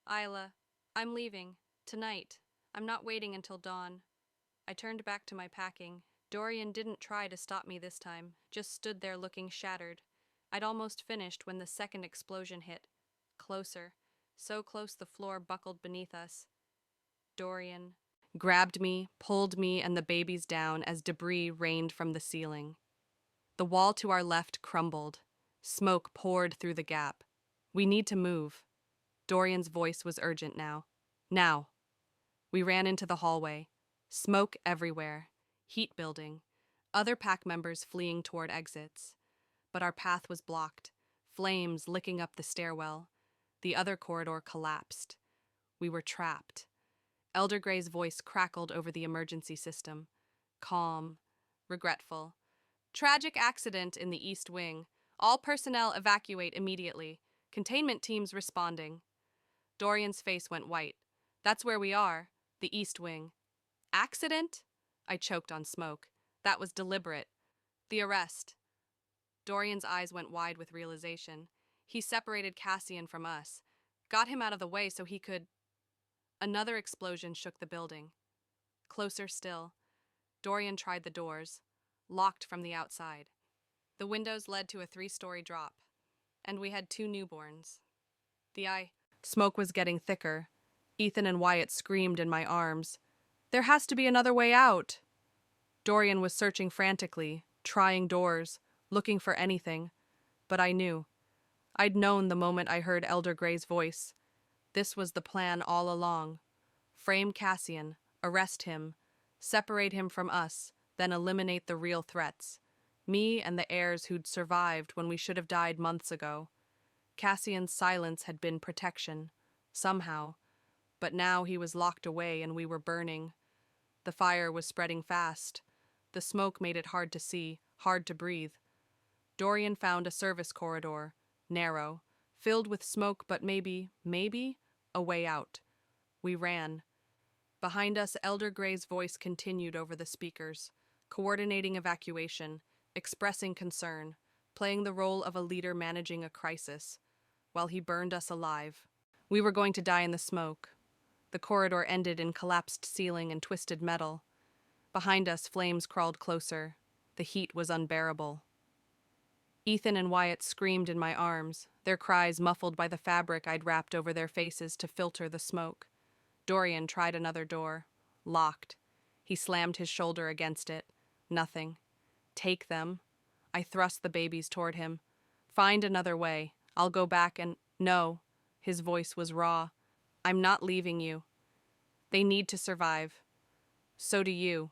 Isla, I'm leaving. Tonight. I'm not waiting until dawn." I turned back to my packing. Dorian didn't try to stop me this time, just stood there looking shattered. I'd almost finished when the second explosion hit. Closer. So close the floor buckled beneath us. Dorian grabbed me, pulled me and the babies down as debris rained from the ceiling. The wall to our left crumbled. Smoke poured through the gap. "We need to move." Dorian's voice was urgent now. "Now." We ran into the hallway. Smoke everywhere. Heat building. Other pack members fleeing toward exits. But our path was blocked. Flames licking up the stairwell. The other corridor collapsed. We were trapped. Elder Grey's voice crackled over the emergency system. Calm. Regretful. "Tragic accident in the East Wing. All personnel evacuate immediately. Containment teams responding." Dorian's face went white. "That's where we are. The East Wing." "Accident?" I choked on smoke. "That was deliberate." "The arrest." Dorian's eyes went wide with realization. "He separated Cassian from us. Got him out of the way so he could—" Another explosion shook the building. Closer still. Dorian tried the doors. Locked from the outside. The windows led to a 3-story drop. And we had 2 newborns. Smoke was getting thicker. Ethan and Wyatt screamed in my arms. "There has to be another way out." Dorian was searching frantically, trying doors, looking for anything. But I knew. I'd known the moment I heard Elder Grey's voice. This was the plan all along. Frame Cassian, arrest him, separate him from us, then eliminate the real threats. Me and the heirs who'd survived when we should have died months ago. Cassian's silence had been protection, somehow. But now he was locked away and we were burning. The fire was spreading fast. The smoke made it hard to see, hard to breathe. Dorian found a service corridor, narrow, filled with smoke but maybe, a way out. We ran. Behind us, Elder Grey's voice continued over the speakers, coordinating evacuation, expressing concern, playing the role of a leader managing a crisis, while he burned us alive. We were going to die in the smoke. The corridor ended in collapsed ceiling and twisted metal. Behind us, flames crawled closer. The heat was unbearable. Ethan and Wyatt screamed in my arms, their cries muffled by the fabric I'd wrapped over their faces to filter the smoke. Dorian tried another door. Locked. He slammed his shoulder against it. Nothing. "Take them." I thrust the babies toward him. "Find another way. I'll go back and—" "No." His voice was raw. "I'm not leaving you. They need to survive." So do you.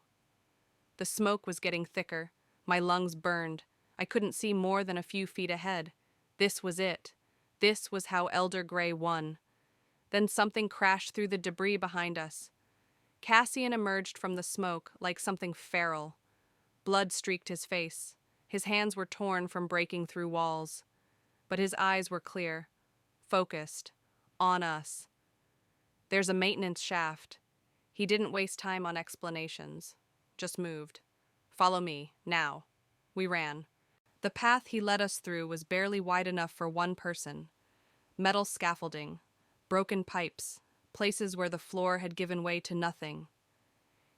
The smoke was getting thicker. My lungs burned. I couldn't see more than a few feet ahead. This was it. This was how Elder Grey won. Then something crashed through the debris behind us. Cassian emerged from the smoke like something feral. Blood streaked his face. His hands were torn from breaking through walls. But his eyes were clear, focused, on us. There's a maintenance shaft. He didn't waste time on explanations. Just moved. Follow me, now. We ran. The path he led us through was barely wide enough for one person. Metal scaffolding, broken pipes, places where the floor had given way to nothing.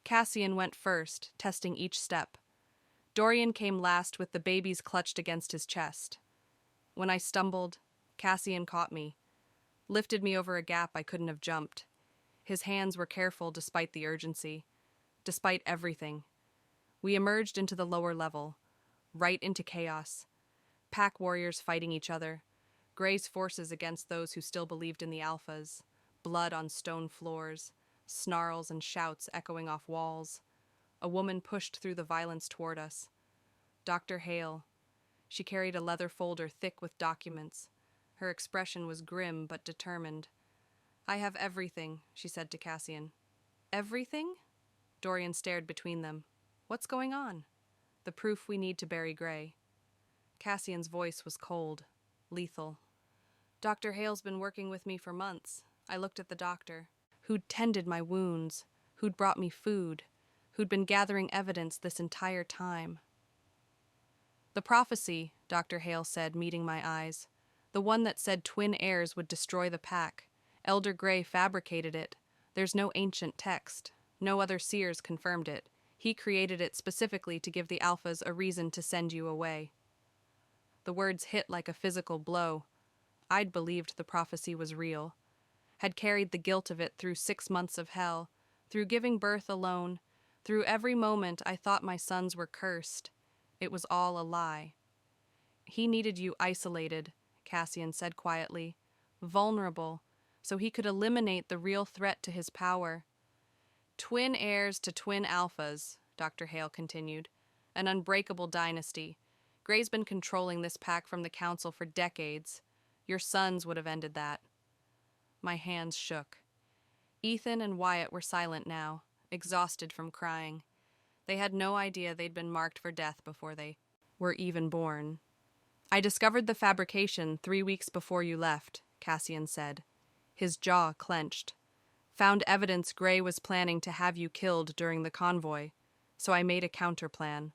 Cassian went first, testing each step. Dorian came last with the babies clutched against his chest. When I stumbled, Cassian caught me, lifted me over a gap I couldn't have jumped. His hands were careful despite the urgency, despite everything. We emerged into the lower level, right into chaos. Pack warriors fighting each other, Grey's forces against those who still believed in the alphas, blood on stone floors, snarls and shouts echoing off walls. A woman pushed through the violence toward us. Dr. Hale. She carried a leather folder thick with documents. Her expression was grim but determined. I have everything, she said to Cassian. Everything? Dorian stared between them. What's going on? The proof we need to bury Grey. Cassian's voice was cold, lethal. Dr. Hale's been working with me for months. I looked at the doctor, who'd tended my wounds, who'd brought me food, who'd been gathering evidence this entire time. The prophecy, Dr. Hale said, meeting my eyes. The one that said twin heirs would destroy the pack. Elder Grey fabricated it. There's no ancient text. No other seers confirmed it. He created it specifically to give the alphas a reason to send you away. The words hit like a physical blow. I'd believed the prophecy was real. Had carried the guilt of it through 6 months of hell, through giving birth alone, through every moment I thought my sons were cursed. It was all a lie. He needed you isolated, Cassian said quietly, vulnerable, so he could eliminate the real threat to his power. Twin heirs to twin alphas, Dr. Hale continued. An unbreakable dynasty. Grey's been controlling this pack from the council for decades. Your sons would have ended that. My hands shook. Ethan and Wyatt were silent now, exhausted from crying. They had no idea they'd been marked for death before they were even born. I discovered the fabrication 3 weeks before you left, Cassian said. His jaw clenched. Found evidence Grey was planning to have you killed during the convoy, so I made a counterplan.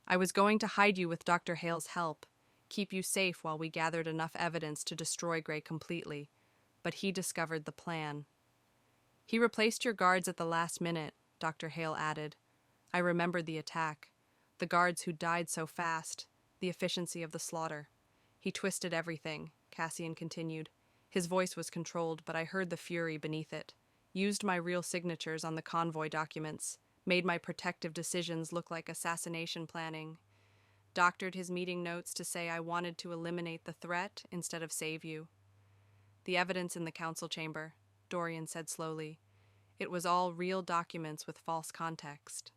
I was going to hide you with Dr. Hale's help, keep you safe while we gathered enough evidence to destroy Grey completely, but he discovered the plan. He replaced your guards at the last minute, Dr. Hale added. I remembered the attack, the guards who died so fast, the efficiency of the slaughter. He twisted everything, Cassian continued. His voice was controlled, but I heard the fury beneath it. Used my real signatures on the convoy documents, made my protective decisions look like assassination planning, doctored his meeting notes to say I wanted to eliminate the threat instead of save you. The evidence in the council chamber, Dorian said slowly. It was all real documents with false context.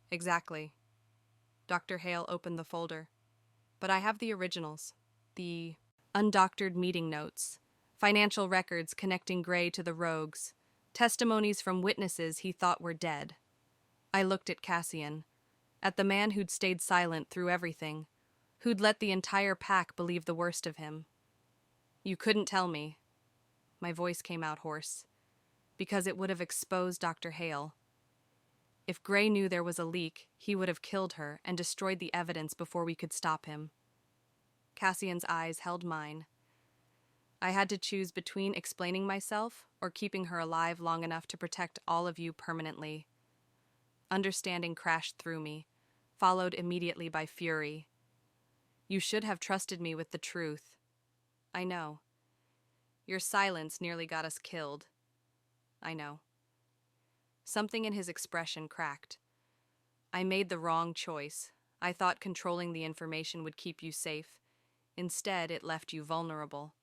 Exactly. Dr. Hale opened the folder. But I have the originals, the undoctored meeting notes, financial records connecting Grey to the rogues, testimonies from witnesses he thought were dead. I looked at Cassian, at the man who'd stayed silent through everything, who'd let the entire pack believe the worst of him. You couldn't tell me. My voice came out hoarse. Because it would have exposed Dr. Hale. If Grey knew there was a leak, he would have killed her and destroyed the evidence before we could stop him. Cassian's eyes held mine. I had to choose between explaining myself or keeping her alive long enough to protect all of you permanently. Understanding crashed through me, followed immediately by fury. You should have trusted me with the truth. I know. Your silence nearly got us killed. I know. Something in his expression cracked. I made the wrong choice. I thought controlling the information would keep you safe. Instead, it left you vulnerable.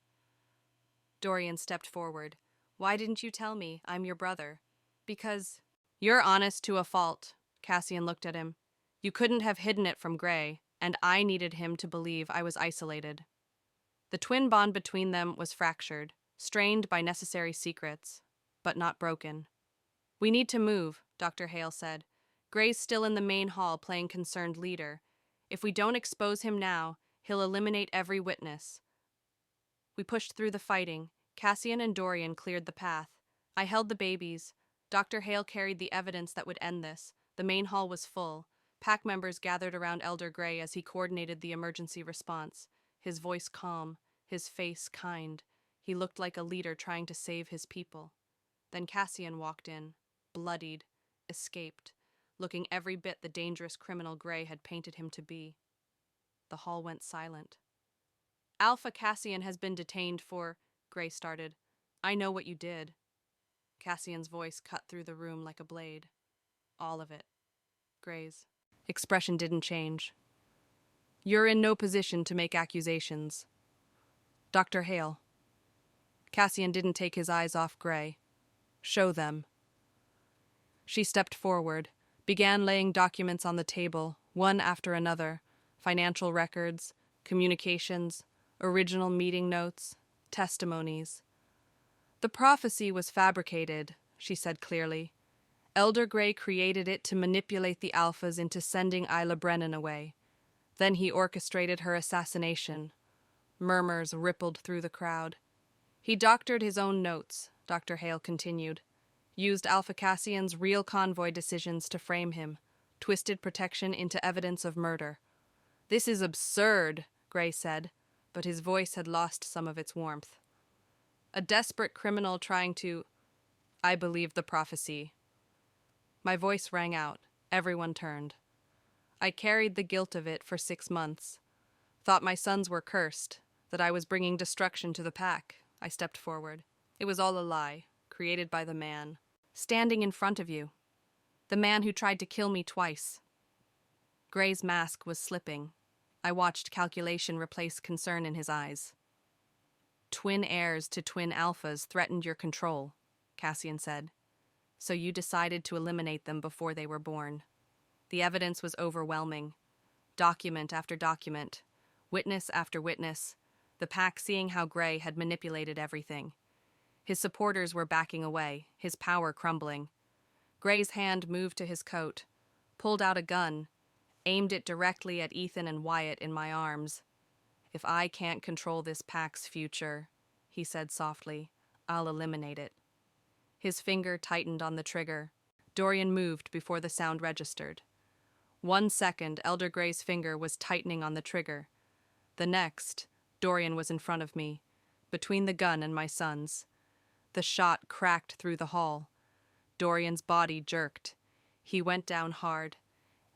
Dorian stepped forward. Why didn't you tell me? I'm your brother. Because You're honest to a fault, Cassian looked at him. You couldn't have hidden it from Gray, and I needed him to believe I was isolated. The twin bond between them was fractured, strained by necessary secrets, but not broken. We need to move, Dr. Hale said. Gray's still in the main hall playing concerned leader. If we don't expose him now, he'll eliminate every witness. We pushed through the fighting. Cassian and Dorian cleared the path. I held the babies. Dr. Hale carried the evidence that would end this. The main hall was full. Pack members gathered around Elder Gray as he coordinated the emergency response. His voice calm, his face kind. He looked like a leader trying to save his people. Then Cassian walked in, bloodied, escaped, looking every bit the dangerous criminal Gray had painted him to be. The hall went silent. Alpha Cassian has been detained for, Gray started. I know what you did. Cassian's voice cut through the room like a blade. All of it. Gray's expression didn't change. You're in no position to make accusations. Dr. Hale. Cassian didn't take his eyes off Gray. Show them. She stepped forward, began laying documents on the table, one after another, financial records, communications, original meeting notes, testimonies. The prophecy was fabricated, she said clearly. Elder Gray created it to manipulate the Alphas into sending Isla Brennan away. Then he orchestrated her assassination. Murmurs rippled through the crowd. He doctored his own notes, Dr. Hale continued. Used Alpha Cassian's real convoy decisions to frame him. Twisted protection into evidence of murder. This is absurd, Gray said, but his voice had lost some of its warmth. A desperate criminal trying to... I believed the prophecy. My voice rang out. Everyone turned. I carried the guilt of it for 6 months. Thought my sons were cursed, that I was bringing destruction to the pack. I stepped forward. It was all a lie, created by the man. Standing in front of you. The man who tried to kill me twice. Gray's mask was slipping. I watched calculation replace concern in his eyes. Twin heirs to twin alphas threatened your control, Cassian said. So you decided to eliminate them before they were born. The evidence was overwhelming. Document after document, witness after witness, the pack seeing how Gray had manipulated everything. His supporters were backing away, his power crumbling. Gray's hand moved to his coat, pulled out a gun, aimed it directly at Ethan and Wyatt in my arms. If I can't control this pack's future, he said softly, I'll eliminate it. His finger tightened on the trigger. Dorian moved before the sound registered. 1 second, Elder Gray's finger was tightening on the trigger. The next, Dorian was in front of me, between the gun and my sons. The shot cracked through the hall. Dorian's body jerked. He went down hard.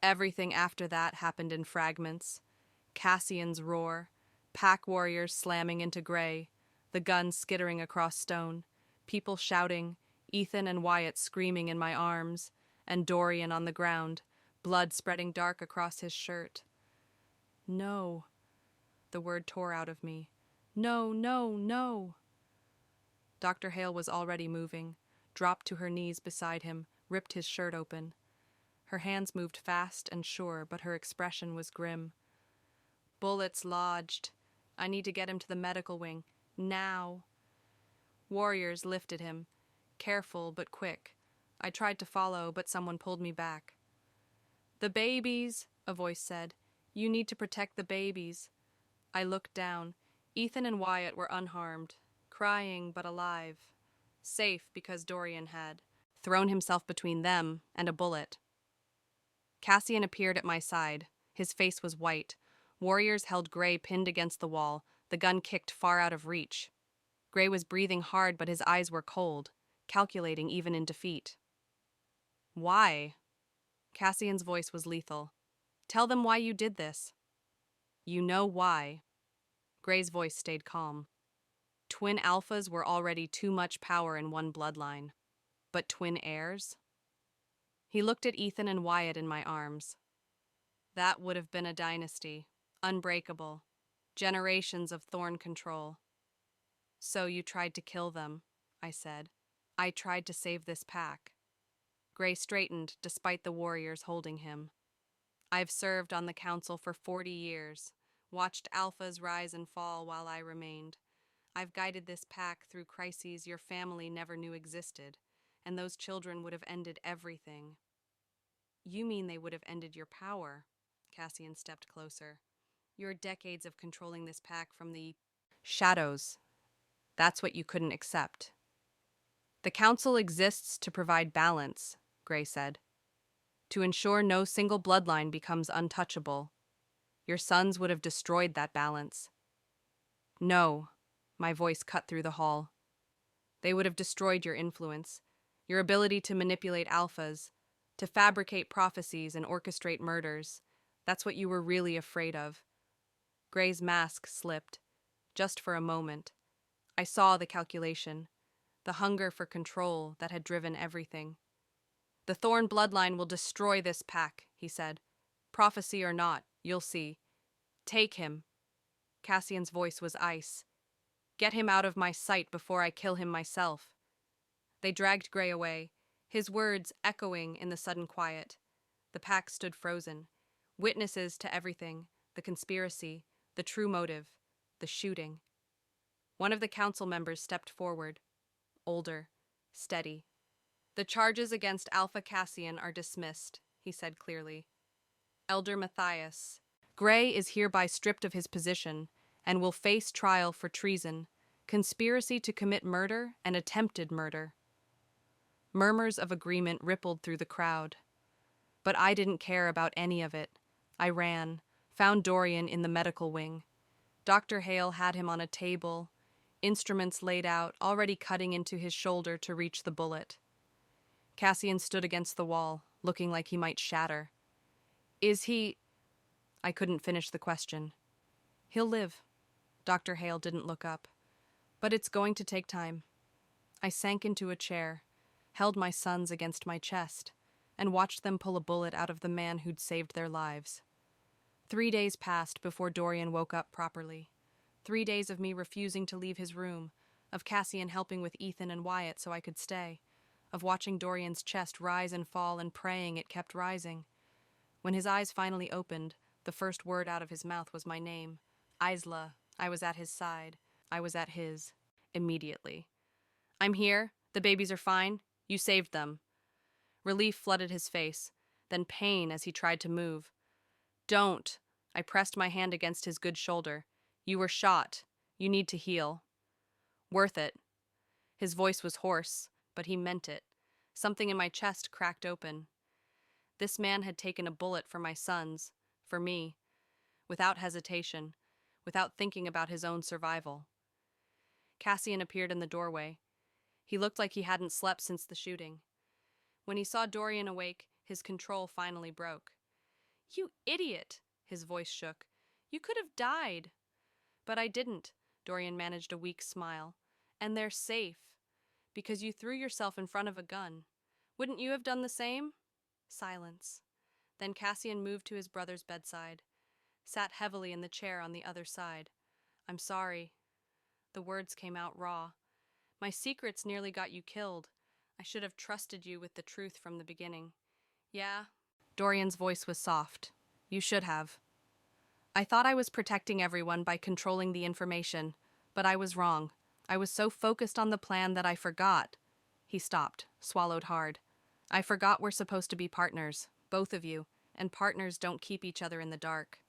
Everything after that happened in fragments. Cassian's roar, pack warriors slamming into Gray, the gun skittering across stone, people shouting, Ethan and Wyatt screaming in my arms, and Dorian on the ground, blood spreading dark across his shirt. No. The word tore out of me. No, no, no. Dr. Hale was already moving, dropped to her knees beside him, ripped his shirt open. Her hands moved fast and sure, but her expression was grim. Bullets lodged. I need to get him to the medical wing. Now. Warriors lifted him. Careful but quick. I tried to follow, but someone pulled me back. The babies, a voice said. You need to protect the babies. I looked down. Ethan and Wyatt were unharmed, crying but alive. Safe because Dorian had thrown himself between them and a bullet. Cassian appeared at my side. His face was white. Warriors held Gray pinned against the wall, the gun kicked far out of reach. Gray was breathing hard, but his eyes were cold, calculating even in defeat. Why? Cassian's voice was lethal. Tell them why you did this. You know why. Gray's voice stayed calm. Twin alphas were already too much power in one bloodline. But twin heirs? He looked at Ethan and Wyatt in my arms. That would have been a dynasty, unbreakable, generations of thorn control. So you tried to kill them, I said. I tried to save this pack. Gray straightened despite the warriors holding him. I've served on the council for 40 years, watched alphas rise and fall while I remained. I've guided this pack through crises your family never knew existed, and those children would have ended everything. You mean they would have ended your power? Cassian stepped closer. Your decades of controlling this pack from the shadows. That's what you couldn't accept. The council exists to provide balance, Gray said, to ensure no single bloodline becomes untouchable. Your sons would have destroyed that balance. No, my voice cut through the hall. They would have destroyed your influence, your ability to manipulate alphas, to fabricate prophecies and orchestrate murders. That's what you were really afraid of. Gray's mask slipped, just for a moment. I saw the calculation, the hunger for control that had driven everything. The Thorn bloodline will destroy this pack, he said. Prophecy or not, you'll see. Take him. Cassian's voice was ice. Get him out of my sight before I kill him myself. They dragged Gray away, his words echoing in the sudden quiet. The pack stood frozen, witnesses to everything, the conspiracy, the true motive, the shooting. One of the council members stepped forward, older, steady. The charges against Alpha Cassian are dismissed, he said clearly. Elder Matthias, Gray is hereby stripped of his position and will face trial for treason, conspiracy to commit murder, and attempted murder. Murmurs of agreement rippled through the crowd. But I didn't care about any of it. I ran, found Dorian in the medical wing. Dr. Hale had him on a table, instruments laid out, already cutting into his shoulder to reach the bullet. Cassian stood against the wall, looking like he might shatter. Is he... I couldn't finish the question. He'll live. Dr. Hale didn't look up. But it's going to take time. I sank into a chair, held my sons against my chest, and watched them pull a bullet out of the man who'd saved their lives. 3 days passed before Dorian woke up properly. 3 days of me refusing to leave his room, of Cassian helping with Ethan and Wyatt so I could stay, of watching Dorian's chest rise and fall and praying it kept rising. When his eyes finally opened, the first word out of his mouth was my name. Isla. I was at his side. I was at his. Immediately. I'm here. The babies are fine. You saved them. Relief flooded his face, then pain as he tried to move. Don't. I pressed my hand against his good shoulder. You were shot. You need to heal. Worth it. His voice was hoarse, but he meant it. Something in my chest cracked open. This man had taken a bullet for my sons, for me, without hesitation, without thinking about his own survival. Cassian appeared in the doorway. He looked like he hadn't slept since the shooting. When he saw Dorian awake, his control finally broke. You idiot! His voice shook. You could have died. But I didn't, Dorian managed a weak smile. And they're safe. Because you threw yourself in front of a gun. Wouldn't you have done the same? Silence. Then Cassian moved to his brother's bedside, sat heavily in the chair on the other side. I'm sorry. The words came out raw. My secrets nearly got you killed. I should have trusted you with the truth from the beginning. Yeah? Dorian's voice was soft. You should have. I thought I was protecting everyone by controlling the information, but I was wrong. I was so focused on the plan that I forgot. He stopped, swallowed hard. I forgot we're supposed to be partners, both of you, and partners don't keep each other in the dark.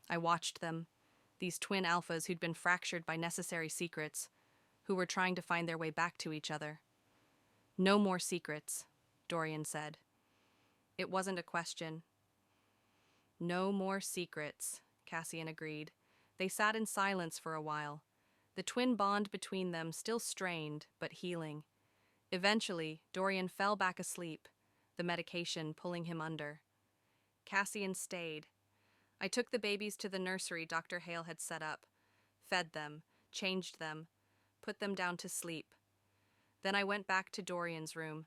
I watched them, these twin alphas who'd been fractured by necessary secrets, who were trying to find their way back to each other. No more secrets, Dorian said. It wasn't a question. No more secrets, Cassian agreed. They sat in silence for a while, the twin bond between them still strained but healing. Eventually, Dorian fell back asleep, the medication pulling him under. Cassian stayed. I took the babies to the nursery Dr. Hale had set up, fed them, changed them, put them down to sleep. Then I went back to Dorian's room,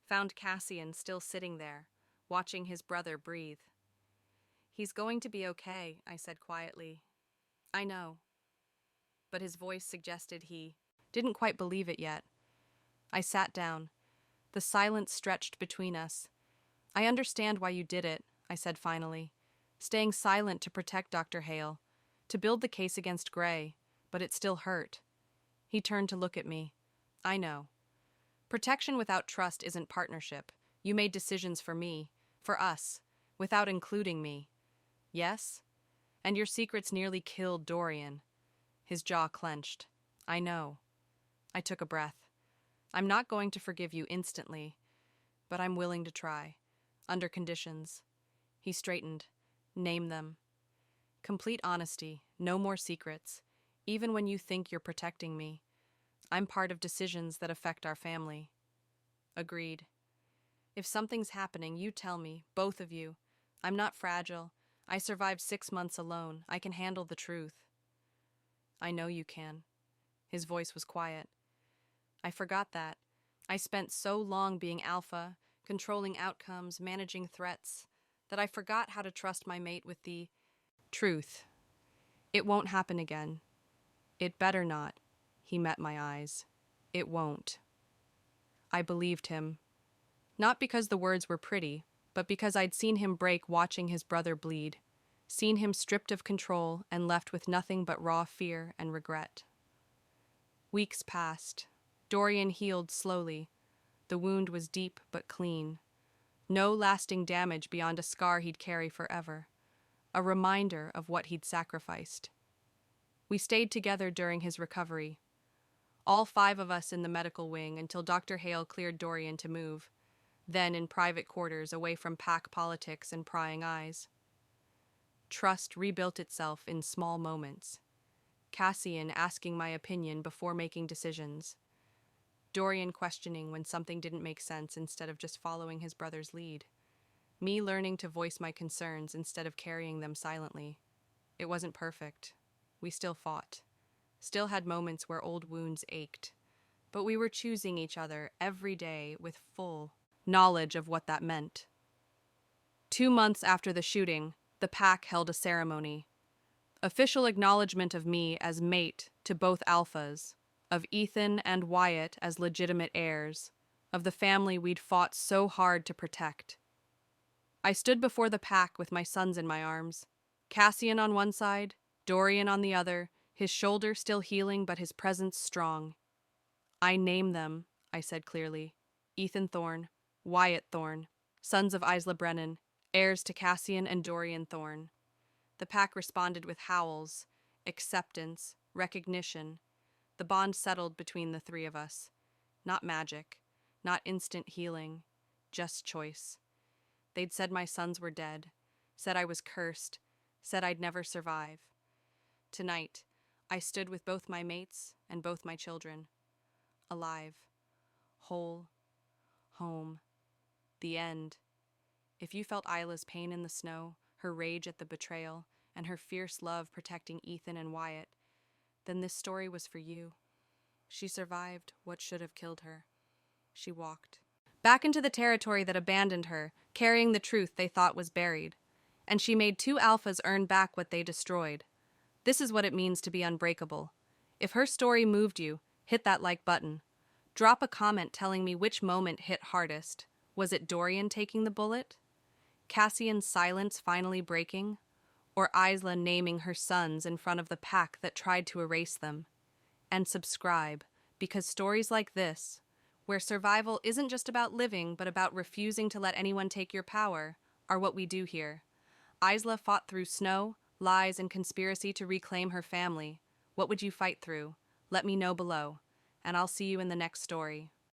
found Cassian still sitting there, watching his brother breathe. He's going to be okay, I said quietly. I know. But his voice suggested he didn't quite believe it yet. I sat down. The silence stretched between us. I understand why you did it, I said finally. Staying silent to protect Dr. Hale, to build the case against Gray, but it still hurt. He turned to look at me. I know. Protection without trust isn't partnership. You made decisions for me, for us, without including me. Yes? And your secrets nearly killed Dorian. His jaw clenched. I know. I took a breath. I'm not going to forgive you instantly, but I'm willing to try. Under conditions. He straightened. Name them. Complete honesty, no more secrets, even when you think you're protecting me. I'm part of decisions that affect our family. Agreed. If something's happening, you tell me, both of you. I'm not fragile. I survived 6 months alone. I can handle the truth. I know you can. His voice was quiet. I forgot that. I spent so long being alpha, controlling outcomes, managing threats, that I forgot how to trust my mate with the truth. It won't happen again. It better not. He met my eyes. It won't. I believed him. Not because the words were pretty, but because I'd seen him break watching his brother bleed, seen him stripped of control and left with nothing but raw fear and regret. Weeks passed. Dorian healed slowly. The wound was deep but clean. No lasting damage beyond a scar he'd carry forever. A reminder of what he'd sacrificed. We stayed together during his recovery. All 5 of us in the medical wing until Dr. Hale cleared Dorian to move, then in private quarters away from pack politics and prying eyes. Trust rebuilt itself in small moments. Cassian asking my opinion before making decisions. Dorian questioning when something didn't make sense instead of just following his brother's lead. Me learning to voice my concerns instead of carrying them silently. It wasn't perfect. We still fought. Still had moments where old wounds ached. But we were choosing each other every day with full knowledge of what that meant. 2 months after the shooting, the pack held a ceremony. Official acknowledgement of me as mate to both alphas, of Ethan and Wyatt as legitimate heirs, of the family we'd fought so hard to protect. I stood before the pack with my sons in my arms, Cassian on one side, Dorian on the other, his shoulder still healing but his presence strong. I name them, I said clearly. Ethan Thorne, Wyatt Thorne, sons of Isla Brennan, heirs to Cassian and Dorian Thorne. The pack responded with howls, acceptance, recognition. The bond settled between the 3 of us. Not magic, not instant healing, just choice. They'd said my sons were dead, said I was cursed, said I'd never survive. Tonight, I stood with both my mates and both my children. Alive, whole, home, the end. If you felt Isla's pain in the snow, her rage at the betrayal, and her fierce love protecting Ethan and Wyatt, then this story was for you. She survived what should have killed her. She walked back into the territory that abandoned her, carrying the truth they thought was buried. And she made 2 alphas earn back what they destroyed. This is what it means to be unbreakable. If her story moved you, hit that like button. Drop a comment telling me which moment hit hardest. Was it Dorian taking the bullet? Cassian's silence finally breaking? Or Isla naming her sons in front of the pack that tried to erase them? And subscribe, because stories like this, where survival isn't just about living but about refusing to let anyone take your power, are what we do here. Isla fought through snow, lies, and conspiracy to reclaim her family. What would you fight through? Let me know below, and I'll see you in the next story.